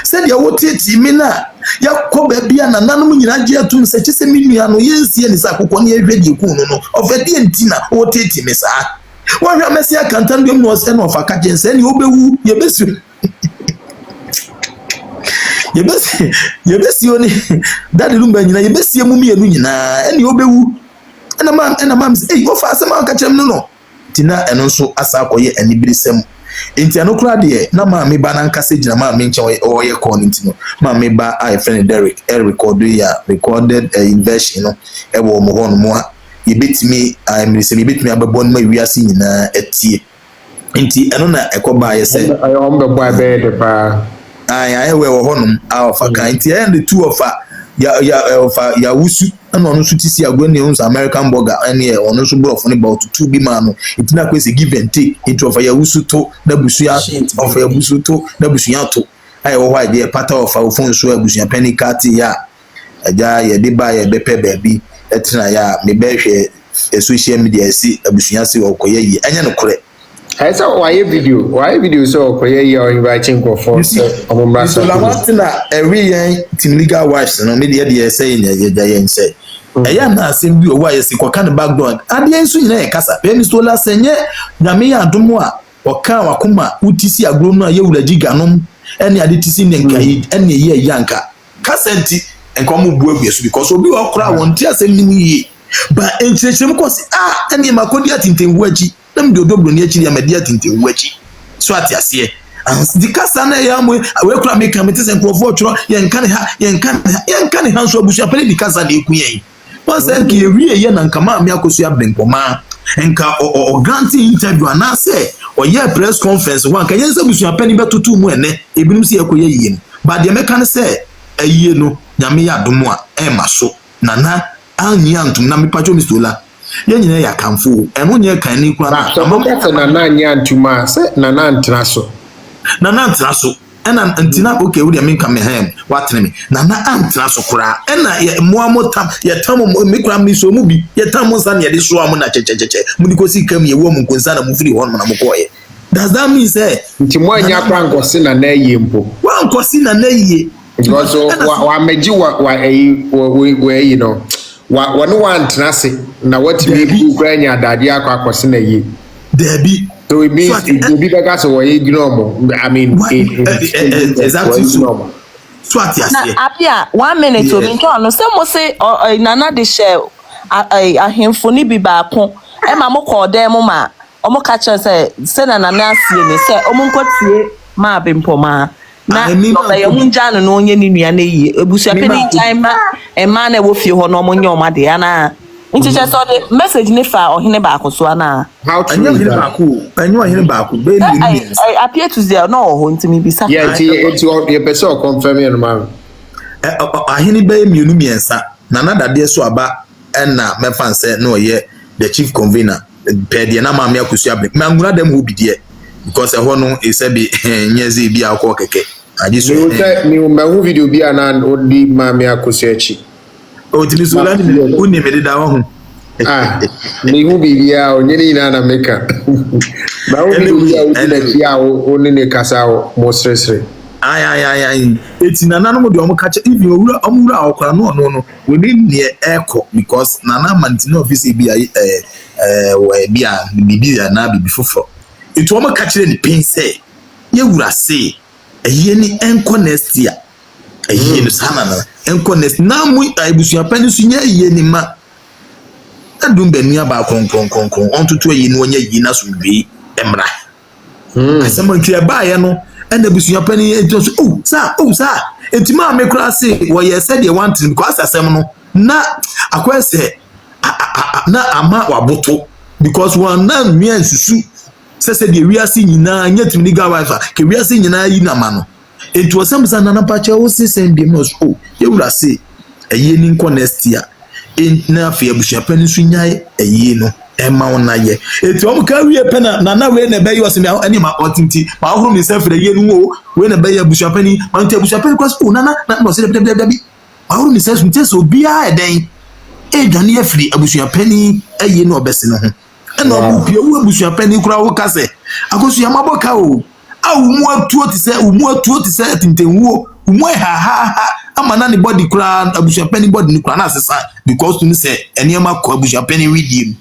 se de wo teti mi na ya koba bia na nanom nyina gye atum se kyese mi nua no yensie ni sa kokko ne ehwedi ku no ofedi enti na wo teti mi sa wa hwa mesi akanta ndem no se no fa ka jense ni obewu yebesi oni dadi Lumba nyina yebesi mu mienu nyina eni obewu ena mam se wo fa asema ka kyem no tina eno nso asa akoye anibirisem enti anokura de na ma me ba na nkase gina ma me nche oye call enti no ma me ba I friend Derek recorded inversion no e wo mo ho no mo yebetimi yebetimi ababon ma wiase nyina etie enti eno na ekoba ye se ayo mbe boy be de pa I we wo honum alpha kind and the two of ya wusu na onu su tisi agwani ons American burger ene onu su bro fun about two bi man it na kwese give and take into of ya wusu to na busu ya of ya busu to na busu ya to ai wo wa de pata of phone so abusu ya penny card ya aja ye de ba ye bepe baby etina ya me be hwe social media si abusu ya si okoye yi anya no kore I saw why video so koye you inviting go for omumra so la want na every team legal wives no me dey say in ye say eya na asem bi o wa yesi kwaka ne background ade enso nyina ye kasa pe mi so la senye nyame ya adomo a oka wakoma utisi agro no ye wuraji ganom ene ade tisi ne nkai ene ye yanka kasenti enkomo buabu yesu because obi okra won ti asem ni yi ba enchirechim ko si ene makodi atintenwu aji nam do dobro ni akiri amadi atintenwu aji so ati ase di kasa na ya mo we kura make am tese nkrofo otro ye nka ne ha so abusu apele di kasa na ekuyen once nke ewie ye na nka ma me Akosua Benkoma nka o grant interview ana se o ye press conference one ka yense abusu apele betutu mu ene ebinum se ekoye yie ba de meka ne se ayie no nyame ya domo a e maso nana anyi antum na mepacho mistola ye nyina ya kamfo eno nye kan ni kura na amaka nana anyi antuma se nana antra so ena ntina okay we dey make am hem watene me nana antra so kura ena ye moamotam ye tam me kura me so mu bi ye tam nsa na ye de so am na chechecheche mu ni kosi kam ye wo mu konsa na mu firi hon na mu koye does that mean say nti mo anya kwa nkosi na na ye mpo wa nkosi na na ye because wa meji wa you know wa no one trase na what me ku kwanya dade akosi na ye debi so it means it be better so we ignore I mean exactly so ati ase apia 1 minute o mi nko no se mo se nana de share ahemfo ni bi ba ko e ma mo ko dem ma o mo ka che se na nana asie ni se o mo nkotie ma Benkoma na o ya munja no onye ni nua na yi ebusu pe ni time ma e ma na wo fie ho no mo nye o ma de ana nti che so the message ni fa ohene ba Akosua na how to ohene ba ko be ni appear to there no ho nti mi bisa it's your person confirm you man ahene ba mienu miensa nana dade so aba na mefa nse no ye the chief convener pe de na ma me Akosua be manguna dem ho bidie because ho no e be nyeze bi akọ keke adi so ni o ma video bi ana odi ma me Akosua chi o ti so la ni uni me da ho ni hu bi bia o nyeni na meka ba o bi ya o na ki a o ne kasa o mo sresre ai eti nana no mo de o mo kache if you omura akora no we need near echo because nana mantino office bi we bia bibi na bibi fofo itu o mo kache ni pin say ye wura say eye ni enko next year eye ni sana na enko next na mu abusu apani su nya eye ni ma adum benu aba kon on tutu eye ni onye yi na so bi emra asɛm nti ɛbaa yɛ no ɛna busua pani enti so sir enti ma me kura se wɔyɛ sɛ deɛ wantin because asɛm no na akɔyɛ sɛ na ama waboto because one na mmea nsusu sɛ deɛ wiase nyinaa nyɛ tumi ni gawa fa ke wiase nyinaa yi na ma no enti wɔsɛm sa nana pa kyɛ wo se sɛm bi no so yɛwura se ɛyɛ ni nkɔ next year na afei abusua pani nso nyae ɛyɛ no ɛma wo na yɛ enti wɔn ka wie pɛ na we na bɛyɛ ɔsɛm ɛne ma ɔtinti ma ahoro ne sɛ fere yɛ no wo we na bɛyɛ abusua pani ma nti abusua pani kɔ so na ɔsɛ bi ahoro ne sɛ so nti sɛ obiara ɛdɛn edwane afiri abusua pani ɛyɛ no ɔbɛse no ho ɛna ɔbu pie wo abusua pani kura wo ka sɛ Akosua maboka o a umu atuo ti sɛ tintenwuo umu ha ama na ne body kura abusua pani body ni kura na asesa because to say eniema ko abusua pani widiem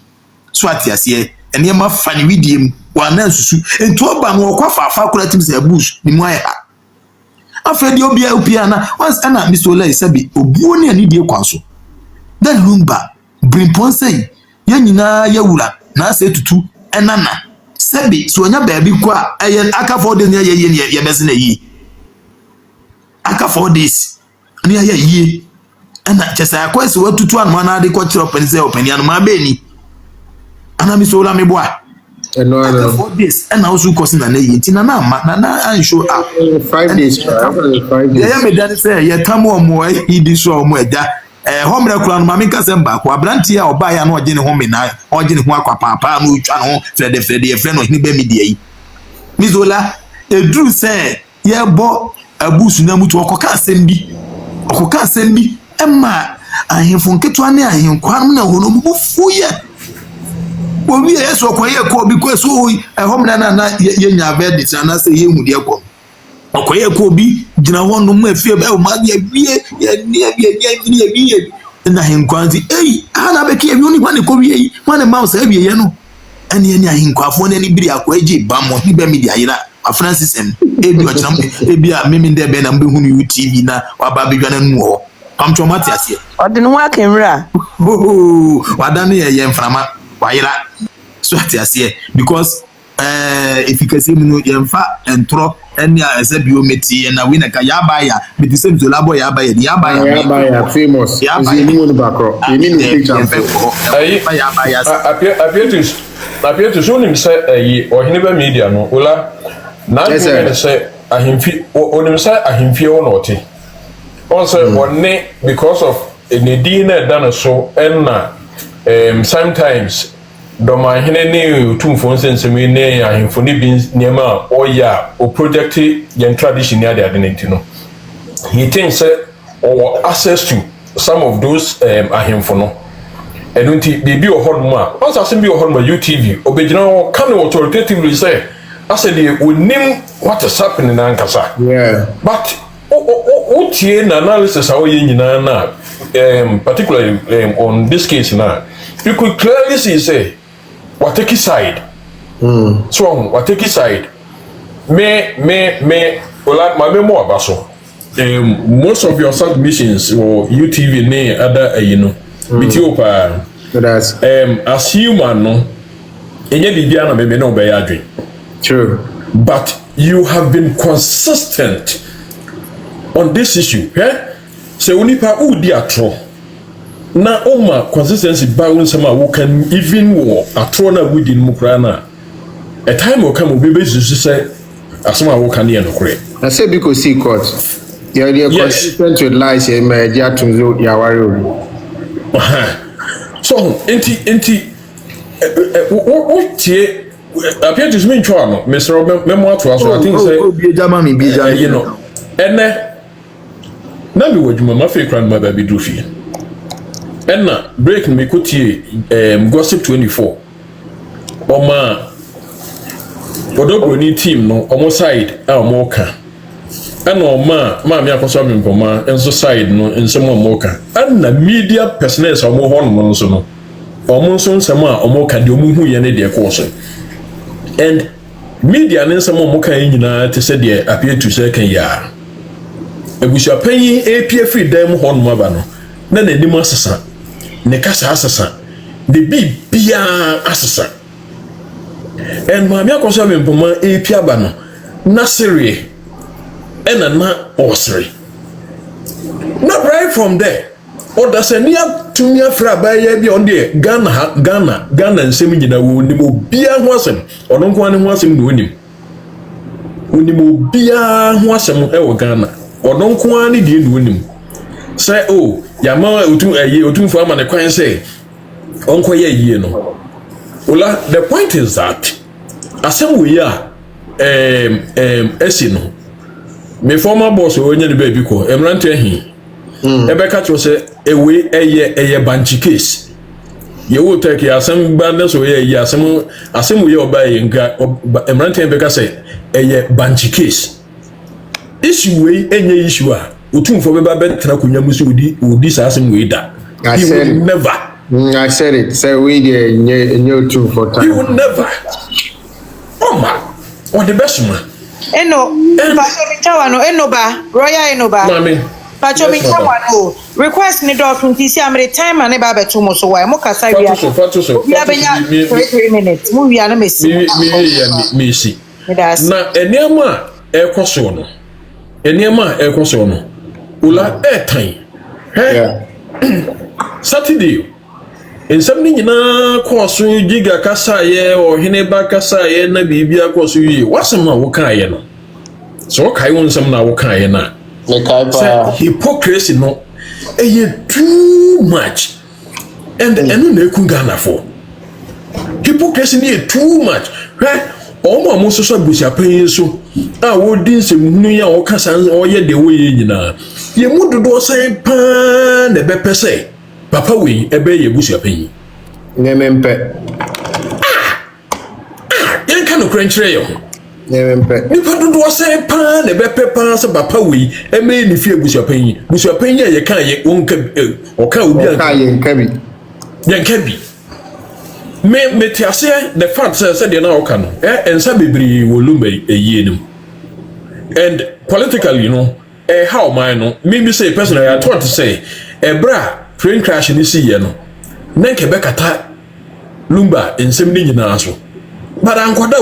so atiase eniema fa ne widiem wa na susu entu oba no kwa fa kura tim sɛ abus ni mu ha afedi obia na once ana misola isabi obuo ne ani die kwa so then Lumba brimpon say ya nyina ya wura na ase tutu enana sebi so nya baabi kwa aka 4 days ne ye bese na yi aka 4 days ne ya yi ana chesa akwa se watutu anu na ade kwa chiro pense opani anu ma be ni ana mi so la me boa no 4 days ana osu kosi na yi nti na ansho 5 days 5 days ya me dan say ya kamo omo idi so omo eja homre kura no mame kasem ba ko abranti a oba ya na oje ne home na oje ne ho akwa papa na otwa no frede e friend no ni ba media yi mizola edru say ye bo abusu na mutu okoka asem bi emma ahemfo nketo ne ahenkwa na ho no mu fuye obi yeso okoye ko bi ko so homre na ye nya verdict na say ye hu de ko okoye ko bi gina ho no mu afie ba o ma ya wie ya na henkwanzi ana be ke bi oni hwane ko wie hwane mouse e wie ye no ene ahenkwafo ne biri akwaje ba mo ni ba media yira Francis M ebi o chnam ebi a mimi nde be na mbe hunu UTV na waba be dwana nu ho pamcho mate ase odi no akenra wadane ye mframa wayira so ate ase because efficacy mu no yemfa entro ene ase biometi na we na ka ya ba ya meti sem to labo ya ba ya famous is ni one bakro ni picture ya ba ya appear so nim say ohine ba media no ola na you say ahimfi onim say ahimfi wo no te on say one because of enedi na dan so enna sometimes do ma hene ne tumfo nsensemi ne ahimfo ne bi niema oya o project yen tradition ya de adenenti no he thinks say or access to some of those ahimfo no edunti bibi ohormo a once asim bi ohormo UTV obegina can authoritatively say I said we name what is happening in Ankasa. Yeah. But what analysis how you na particularly on this case now, you could clearly see say what take his side. So what take his side. Me well my memoir baso. Most of your submissions or UTV ne other Bitiopa. That's as human no enye bibia na me no be adwen. True. But you have been consistent on this issue. So unipa udi atro. Na oma consistency ba unsema who can even war atro na within mukrana. A time will come will be say asoma who can hear no kre. I say because see court. You're consistent with lies you may just to your worry. So enti what appear to me no Mr. Memoir to us I think say you know ene na bi wadwuma ma fe kran ma ba bi dufi enna break me kotie gossip 24 oma Odobroni team no omo side a omo ka enna oma me Akosua me mpoma enso side no ensem omo ka enna media personnel omo hon no nso no omo nso nsem a omo ka de omo hu ye ne de course and media ne nsem omo ka nyina te se de appear to say kan ya ebusua panyi apie free dem hon mo ba no na nanim asesa ne kasa asesa de bibia asesa and Mamma Akosua Mempoma e piabano na sere ena na osre. Not right from there. Or does a near to near Frabaye be on the Ghana and Semina Wunimo Bia Wasem, or no one was him doing him. Unimo Bia Wasem El Ghana, or no one did win him. Say, oh, Yama Utu a year or two for man, a coin say, Uncle Ye no. Ola, the point is that, as some we are, Esino, my former boss, who only the baby call, Emrante he. Ebeka to say away a banchi case. You will take your some banders or ya some we are buying Emrante Becca say a banchi case. Issue way any issue are Utum for Babet Trakunyamus would this assassin with that. I said never. I said it. Say we new two for time. He would never. Oh man, what the best man? Eno, Enoba, Royal Enoba. Mammy. Pacho mi kawano request ni do from TC am the time and ba beto mo so why mo kasa wi a. We abenya 3 minutes. Mo wi ana mesi. Me na eniama ekoso no. Eniama ekoso no. Ula etan. Saturday. Ensam ni nyina koso giga kasa ye o hene ba kasa ye na bibia koso yi. Wasem na wo kan ye no. So kai won sam na wo kan ye na. Hypocrisy no too much and no Ghana for hypocrisy too much almost so busia pay so would this ya or casan or ye the way you would do say pan the bepe say papa we ebe ye busia pay nemempe you can crunch rail. Nipa do say pan the bepe pan se papa we e me ni fie busia pan ye kan ye wonka o kan obi an kan ye nkabi me tiase the fact say dey na o kan ensa bebri wo Lumba eyi enim and politically how man no me say personally I thought to say bra train crash ni si ye no na nke bekata Lumba ensem ni nyina so but ankwada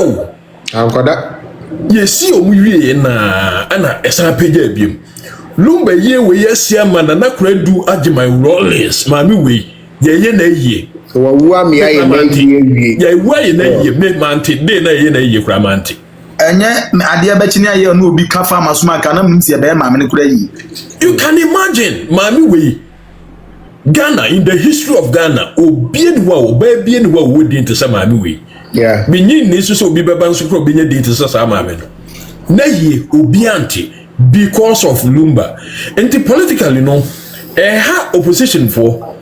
Yesi omuwie na ana esa page abiem Lumba ye we yesia mana na kradu agema Rollins mami we ye na yie so wawu ami aye na yie ye we na yie me manti de na ye na yie kra manti enye ade abechini aye no obi ka farm asuma ka na mti e be mami ne kra yi. You can imagine mami we Ghana, in the history of Ghana obi wo di into some mami we. Yeah. Binyi nisu so bi beba nso kro binye date so sa ma me no. Na ye obi anti because of Lumba. Enti politically ha opposition for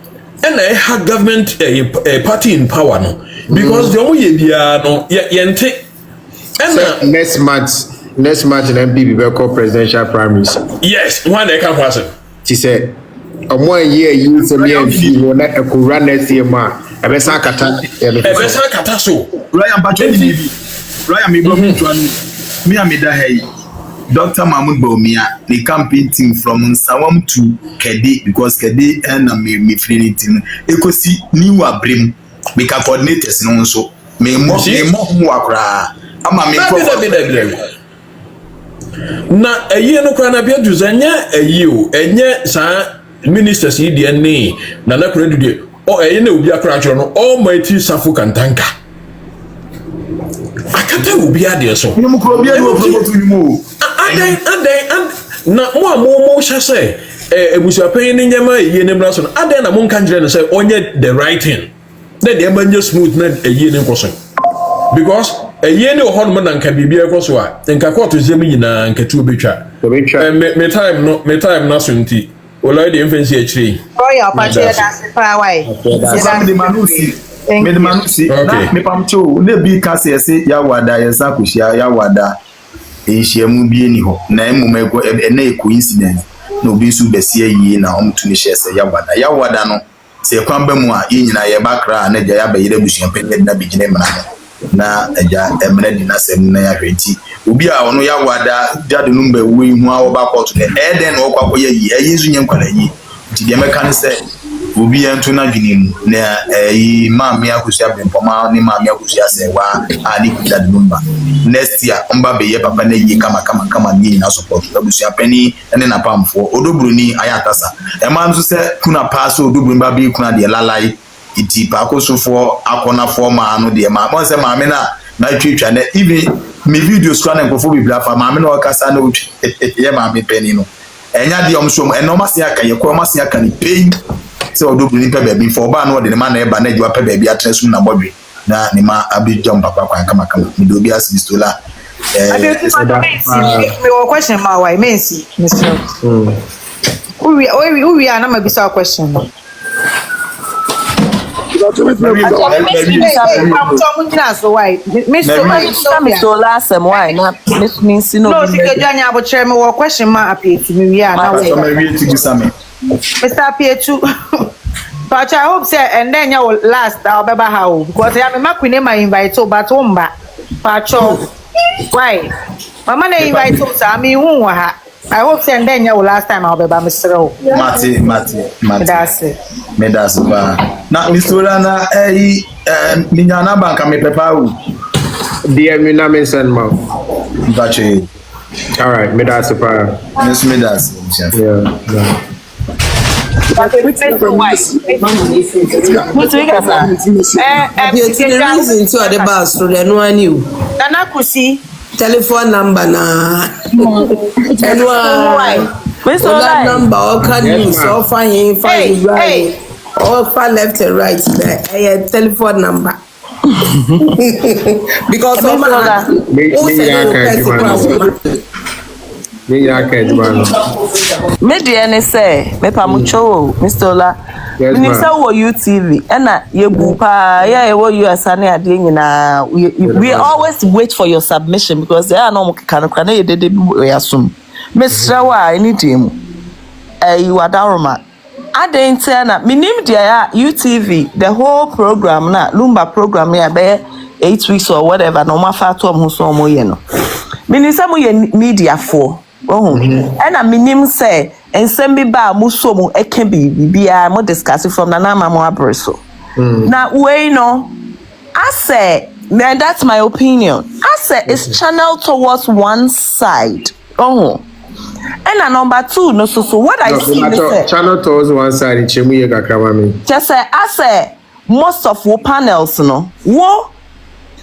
and ha government party in power no because the omo ye bia no ye nte and next month in MPP be call presidential primaries. Yes, one they can pass it. She said omo ye you say me MP no na ekura next year ma ebesa kata so Ryan Patrick Ryan me bro me amida hey Dr. Mahmoud Baumia the campaign team from Nsawam to Kede because Kede and me feeling team ekosi new abrim me ka coordinators no so me mo hu akra ama me na eyi no kwa na bia duzanya eyi o enye sa ministers yi de ne na na kura de o eyi na obi akra atro no almighty safu kantanka akata obi ade so ni mu kuro bia no promote ni mu and na mo hye ebusuapan ni nyama eyi ne bra so no ade na mo nka njire no say onye the right thing na de manje smooth na eyi ne nkoso because eyi ne ho no na nka bibia ekoso a nka court zem nyina nka tu obetwa me time na so nti olai de mfensi achiri Royal Patrick that's far away me the manusi me pamcho na bi ka se ya wada ya sakushia ya wada ehyiamu bi eni ho na emuma ego na e coincidence na obi su besie yi na omtu ni shese ya wada no se kwamba mu a yinyina ye bakra na ja ya bayire busuan pende na bigine mra na eja emre di na sem na ya hwenti obi a ono ya wada jade Lumba wi hu a oba court na eden o kwakọ ya yi eyizu nye nkwala yi ti de meka ne se obi ento na dwene mu na maame Akosua bempoma ne maame Akosua Serwaa ani kuda Lumba next year omba beye papa na yi kama ni na support Akosua pani ne na pamfo odobruni ayatasa e ma nso se kuna pass odobruni ba be kuna de lalai iti pa Akosufo akona fo ma no de ma mo se maame na twetwa na even me videos kwa na nkofo bibla fa maame na okasa na otwe ye maame pani no enya de omsom enomase aka ye ko omase aka ni pay se odobruni pe baby for ba no de ma na eba na jiwa pe baby atresum na bodwe na ni ma abijom papa kwa kama mi do bi as bistola me question ma why mensi Mr. We are na ma bisa question But I hope say and then you last I'll be how because I am my queen my invite to but Pacho why mama na invite to I mean who I hope say and then you last time I'll be by Mr. Mati that's ba na Mr. Lana minyana banka me pepa u dear me na mention ma bache all right me that's pa yes me that's yeah What's the reason to the bus to the no new? Nana Kusi Telephone number na that number or can you so find right or far left and right there telephone number because of me dey say me pamucho Mr. Ola me say wo UTV na ye bu pa ye wo US ane ade nyina we always wait for your submission because they are no kan na ye dede bi yasum me Serwaa anytime you adaroma adentia na minim dia UTV the whole program na Lumba program ya be 8 weeks or whatever no ma fa to am so mo ye no minim say mo ye media for and I minim say and send me ba muso mu eke bibia mo discuss from na ma mo abreso now we know I say man that's my opinion I say it's channeled towards one side and number 2 no so what I see is channel towards one side chemu ye kakama me just say I say most of wo panels no wo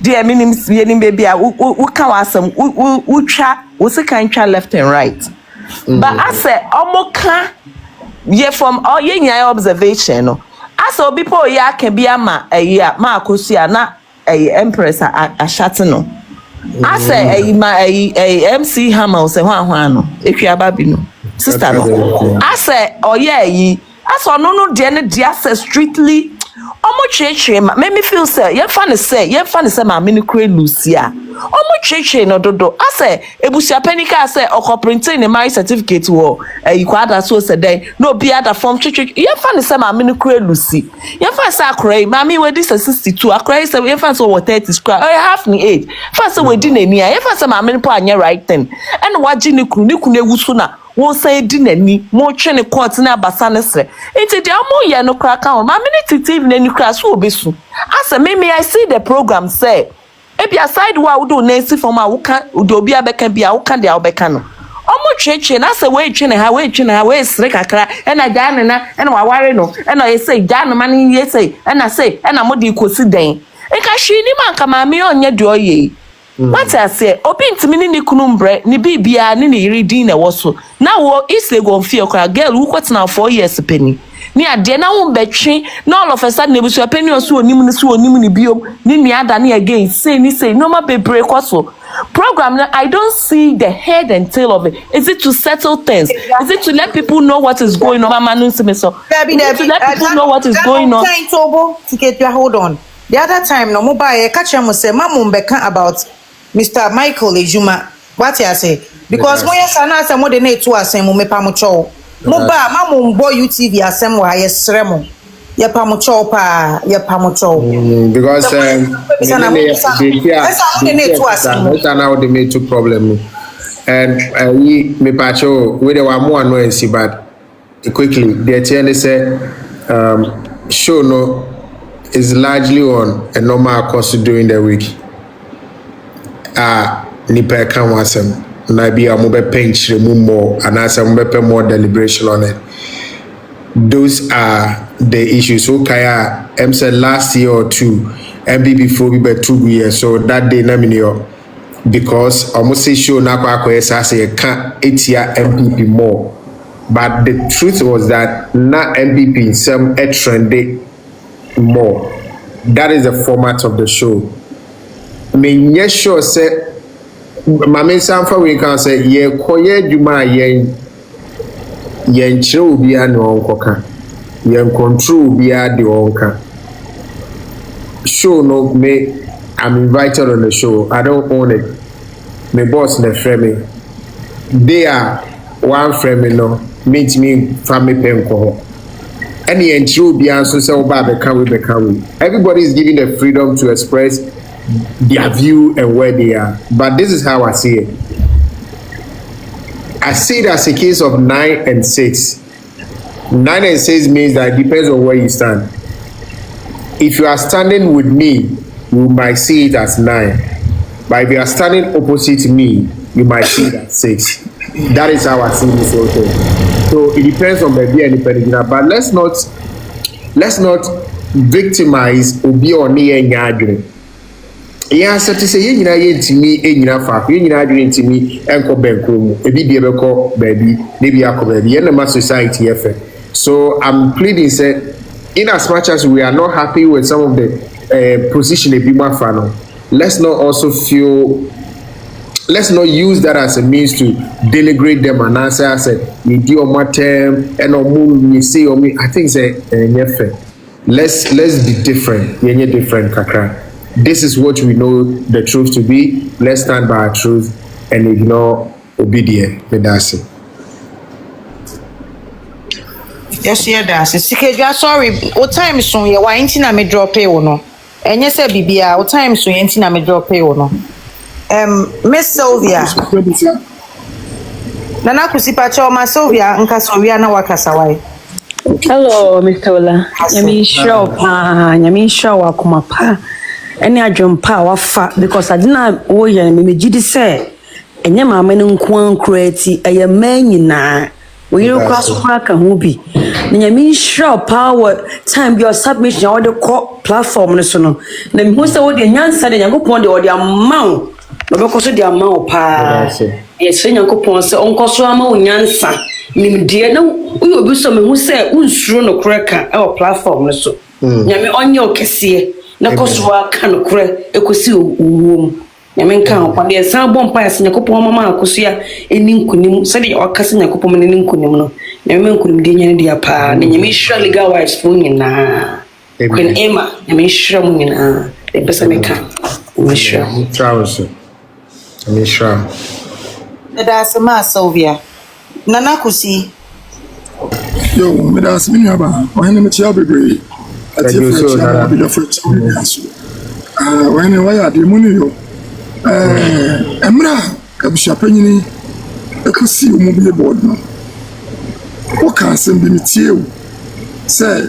dear minim baby we can wasem we twa we se kan twa left and right but I say omoka ye from all ye nyai observation no I say people ya can be ama ma Akosua na empress a shot no I say MC Hammer say hwan no ekua bi no sister no I say oye I saw no de ne dia say strictly omo cheche ma make me feel say ye fa ne say ma me ne kure Lucia omo cheche no dodo I say ebusia panika say okoprint ne marriage certificate wo ikwada so say den no be other form cheche ye fa ne say ma me ne kure Lucy ye fa say akrai ma me we this 62 akrai say ye fa say what 30 square half ni age fa say we di na ni ye fa say ma me ne po anya right thing and waji ne kunu ewusu na won say di nani mo twe ne court na abasa ne sre enti dia mo ye no kra kan ma minute TV na ni kra so obesu asa me I see the program say e be aside wa wo do na si from a wo kan do obi abeka bia wo kan dia wo beka no omo cheche na say we twe ne ha we sre kakra e na ja ne na e na wa ware no e na ye say ja no ma ne ye say e na mo di kosi den e ka hwi ni man ka ma me onye de oye what I say obi ntimi ni kunumbre ni bibia ni yiri din na woso na wo isle go fie kwa girl who kwatena 4 years penny ni ade na wo betwe na all of a sudden ebusu penny oso onim ni biom ni ada ni again say no ma bebre kwaso program I don't see the head and tail of it. Is it to settle things? Is it to let people know what is going on? Mama no to let people know what is going on. Hold on. The other time no mobile catch am say mamu mbeka about Mr. Michael Ejuma. What you say? Because when you say na say mo de na etu asem mo mepa mo cho. Mo ba mamu mbo UTV asem wa yesremo. Ye pa mo cho pa, ye pa mo cho. Because that's now the major problem. And me pa cho we dey wa mo annoyance but quickly the tell say show no is largely on a normal course during the week. Nipa kan wasem na bi a mo be penchire mu more and as mo be more deliberation on it. Those are the issues. So kaya said last year or two MB before we be 2 years, so that day na me because almost say show na kwa say can etia MPP more, but the truth was that na MPP some a trendy more. That is the format of the show. Me nye sure say mame samfa we can say ye koye juma yen chire obi a ne onkoka yen control obi a de onka. Show no me I'm invited on the show. I don't own it. My boss ne frame me. They are one frame me no meet me family penko. Any entry be answer say oba be can we. Everybody is given the freedom to express their view and where they are. But this is how I see it. I see it as a case of 9 and 6. 9 and 6 means that it depends on where you stand. If you are standing with me, you might see it as 9. But if you are standing opposite me, you might see it as 6. That is how I see this whole thing. So it depends on the view and the but let's not victimize obi or near nyadre. Yeah, so to say you nyina yentimi enyina fa you nyina adwene ntimi enko benko mu ebi die beko baby maybe akọ baby yen na society efe. So I'm pleading say in as much as we are not happy with some of the position ebima fa no, let's not use that as a means to denigrate them and answer as a you do on my term and you say on me. I think say let's be different. Yenye different kakra. This is what we know the truth to be. Let's stand by our truth and ignore obedience. Medasi. Yes, yeah, that's it. Sorry, what time is soon? Why ain't na me drop pay or no? And yes, Bibia, what time soon? Ain't na me drop pay or no? Miss Sylvia. Nana kusipacho ma Sylvia nka Sylvia na wakasawai. Hello, Mr. Ola. Nyami show akumapa. Any adwompa wafa because I didn't wo ye me gidi say enye maame ne nko create eye man nyina wo yiro kwa so kwa ka ho bi nyami show power time your submission all the platform no so no na me ho say wo de nyansa de yakopon de wo de amount no be ko so de amount pa yes yakopon say onko so ama wo nyansa nimdie na wo obi so me ho say unsuro no kreka e wo platform no so nyami onye okese na Akosua kan kure ekosi uwom nyame nka ho de san bom pa yase Yakopon mama Akosua eni nkunim se de wakase Yakopon ne nkunim no nyame nkunim de nyane de apa na nyame hira legal wives fo nyina Queen Emma nyame hira mu nyina de pesa meka hira That's ma Sylvia Nana kusi yo me das mi aba o hene me tia bebre ati fetch na bi do fetch when why are the money yo emra kabusha panyini ekusi mu bi board no o kan sem bi mitie o say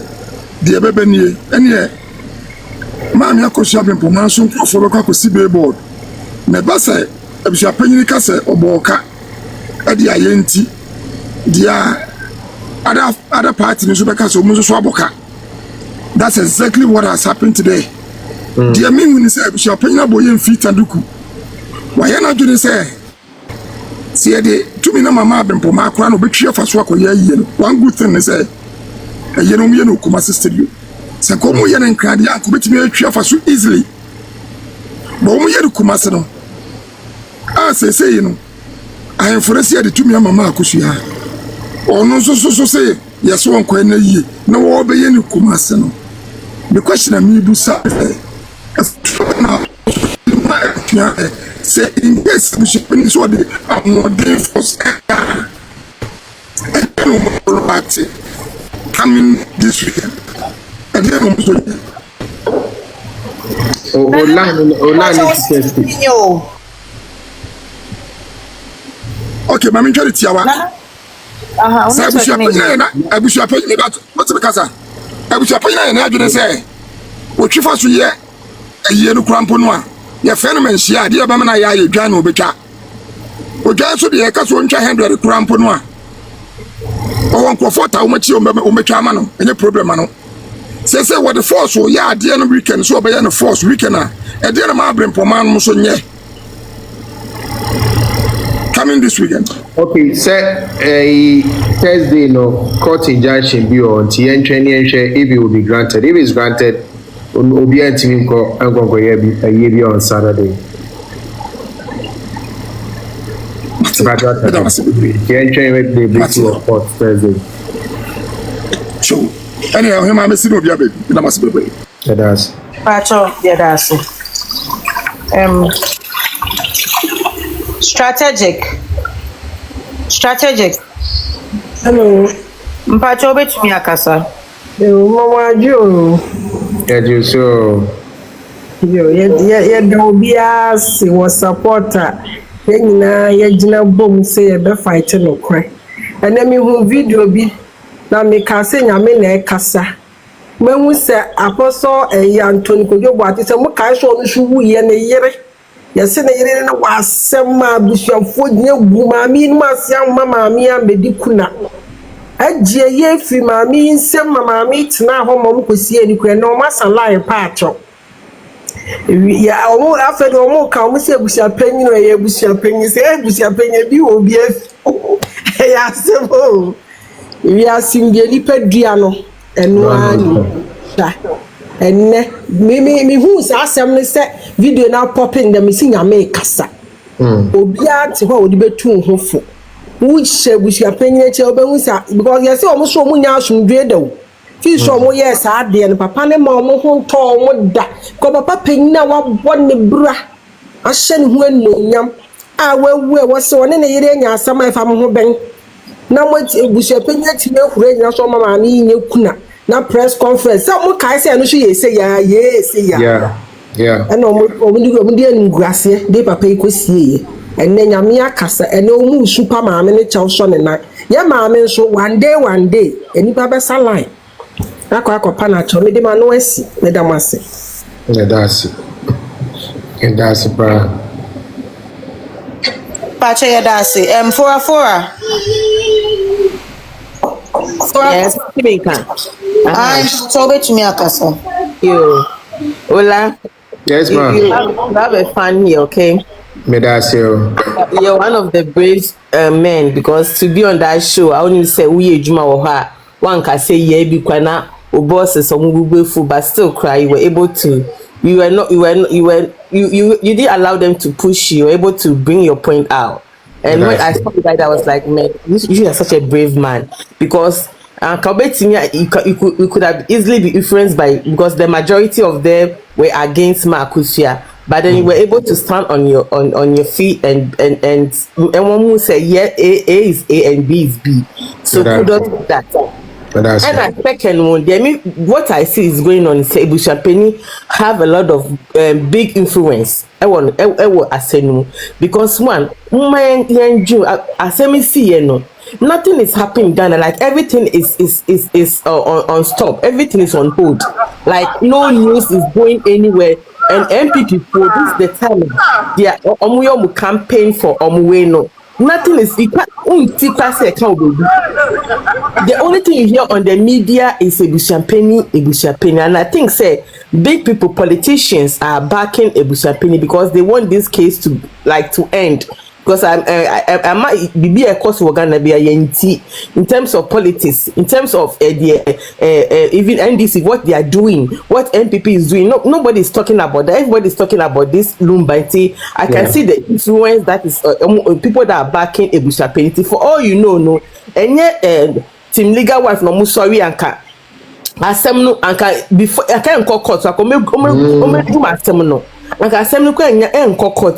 de bebe nie ene ma mi Akosua bempo na so nkofo be kwakosi be board na ba say kabusha panyini ka say oboka ade ayenti dia other party so be ka so mu so aboka. That's exactly what has happened today. Dear me when say we shall pay na boy en fit anduku. Why na do say see de to me na mama bempo ma akra no betwe afaso akoye aye no. One good thing is say aye no me no kuma studio. Say ko mo ye na nkra de anko betimi atwe afaso easily. But mo ye de kuma se no. Say you know. I am for say de to me mama Akosua. Ono so say yes one ko na ye. Na wo be ye ni kuma se no. The question I mean, say in case we should finish what they are more than for coming this weekend. And then okay, Mammy, try to tell you. What's the casa? Abusia panyina na adwene say wo twifa so ye ayi no krampo no a ye fe no menhia de ba na ya ye dwan no betwa odwan so de ye ka so ntwa 100 krampo no a o won ko 4000 machi o metwa ama no enye problem ano say what the force so ya de no weekend so obey no force weekend a e de no ma brempoman mo so nye coming this weekend. Okay, sir, Thursday, no court injunction be on TN20 if it will be granted. If it's granted, we'll be a team called a on Saturday. TN20 they bring to court Thursday. So, anyhow, him I'm missing of your baby. That must be baby. Yeah, that's. Yeah, that's strategic. Hello. Mpacho betumi akasa. Mama Jo. Yeah, you so. Yo, yeah, do be as was supporter. Yena yegyina bom say e be fight no kwan. And then me hu video bi na me ka say nyame na e kasa. Mehu say apostle Anthony Kojo Boate say mo kai so no shu ye ne yere. Yese ne yere na wasem ma busuafo nye gu maami no asiam maami amedi kuna. Agie ye fi maami nsem maami tena ho mom kosie ni kura no masa line paacho. Ya omo afa do omo ka omo se busia panyi no ye busia panyi se busia panyi bi obi ya sebo. Wi asimge ni padua no eno ani. Da. Enne me hu sa asem ne se video na popping dem si nyame kasa obi ati ho odi betu ho fo wu hye busia panyi che obehu sa because yes o mo so mo nya asumdwe da wo fi so mo yes ade ne papa ne ma mo ho to mo da ko papa panyi na wa bone bra ahye ne hu anonyam a wawu e wo se one ne yire nya asam afa mo ho ben na mo busia panyi ti me hura nya so mama ne nya kuna na press conference so mo kai say no so ye say ya yeah and omu di anguase de papa ikosie enne nyame akasa enne omu super maame ne chaw so ne na ya maame so one day eni baba saline akwa na chaw me de ma no asi me da mase that's bra Pacha ya dasi fora Yes, I'm so betumi akasa. you. Ola. Yes, ma'am. You have a fan here, okay? You're one of the brave men because to be on that show, I only say we Juma or her. One can say yeah, because o bosses some will full, but still cry. You were able to. You didn't allow them to push you. You were able to bring your point out. And when I saw that, I was like, man, you are such a brave man because. You could have easily be influenced by because the majority of them were against Akosua, but then you were able to stand on your feet and one will say yeah, A is A and B is B. So kudos to that. And I second one, what I see is going on is Ebusha have a lot of big influence. I want because one, nothing is happening in Ghana. Like everything is on stop. Everything is on hold. Like no news is going anywhere. And MPP for this the time they are campaign for Omuweno. Nothing is the only thing you hear on the media is Ebusha, and I think say big people, politicians are backing Ebusha because they want this case to end. Because I might be a course we're gonna be in terms of politics, in terms of even NDC, what they are doing, what NPP is doing. Nobody is talking about that. Everybody is talking about this Lumba. I can see the influence that is people that are backing Ebusha Penity. For all you know, and yet team legal wife no musori anka asem no anka before I can't call court so I come do my asem no. Like I said,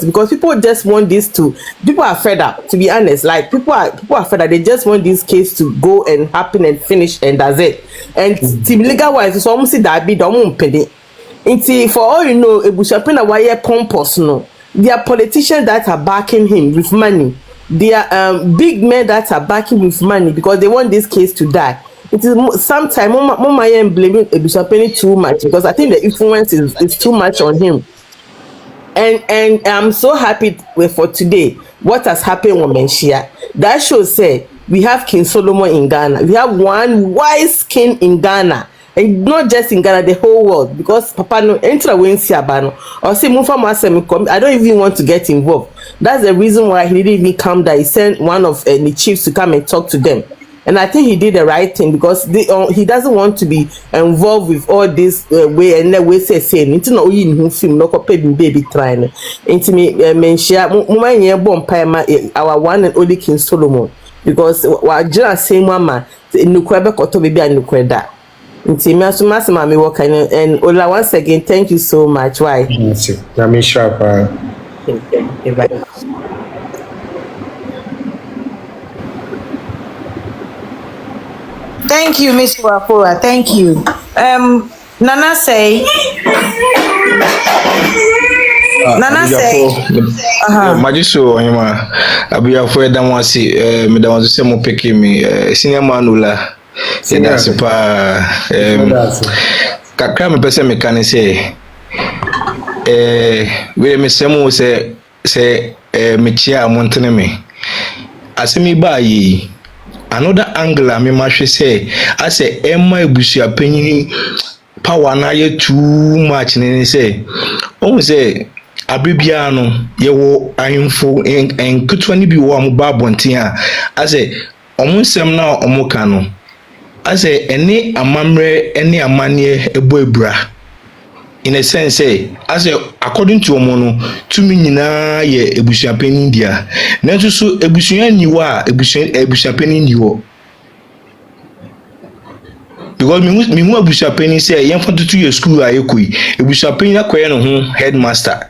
because people just want this to. People are fed up, to be honest. Like people are fed up. They just want this case to go and happen and finish, and that's it. And team legal wise, it's almost that be don't penny. For all you know, Ebusha Pena wire pompous no. There are politicians that are backing him with money. There are big men that are backing with money because they want this case to die. it is sometimes mama am blaming Ebusiapeni too much because I think the influence is too much on him. And I'm so happy for today. What has happened with Menshia? That shows say we have King Solomon in Ghana. We have one wise king in Ghana. And not just in Ghana, the whole world. Because Papa no enter away in Siabano. Or say I don't even want to get involved. That's the reason why he didn't even come there. He sent one of the chiefs to come and talk to them. And I think he did the right thing because he doesn't want to be involved with all this way and the way saying into no in film no baby trying. Into me mention our one and only King Solomon because what just same mama no kwebe koto baby and no kweda. Into me as much mommy work and Ola once again thank you so much. Why? Let me sharp. Thank you, Miss Wapua. Thank you. Nana say. Majiso onyema abiyafo edam wase me da wanzo se mo peke me senior manula senior sepa kakra me pese me kan se we me semu se me chia amontene me asemi ba yi another angle me mahwe say ase emma ebusia panyin power na ye too much ne say o say abibia no ye wo ahemfo enketo ni bi wo am ba bonten a ase omunsem na omuka no ase ene amamre ene amane ebo ebra in a sense say as according to omono tumi nyina ye ebusuapanin dia nanso so ebusuan niwo a ebusuapanin niwo because me mu ebusuapanin say yemfa tutu ye school ayekoi ebusuapanin akoye no ho headmaster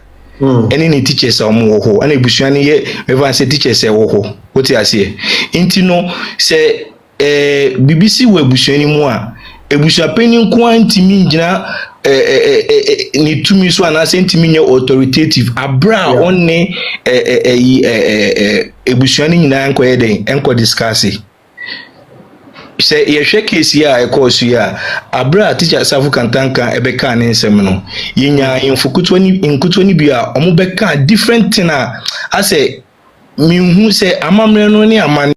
any ni teachers omo wo ho ana ebusuan ye evan say teachers e wo ho what you say inti no say BBC wo ebusuan ni mu a ebusuapanin ko antimi ngina ni tumi so ana sentimi nye authoritative abra onne ebusuani nyina enko yeden enko discuss say ye hwe case ya Akosua abra teacher safu kantanka ebeka ne nsem no yenya infukutwani bia omo beka different thing a ase minhu say amamre no ne amane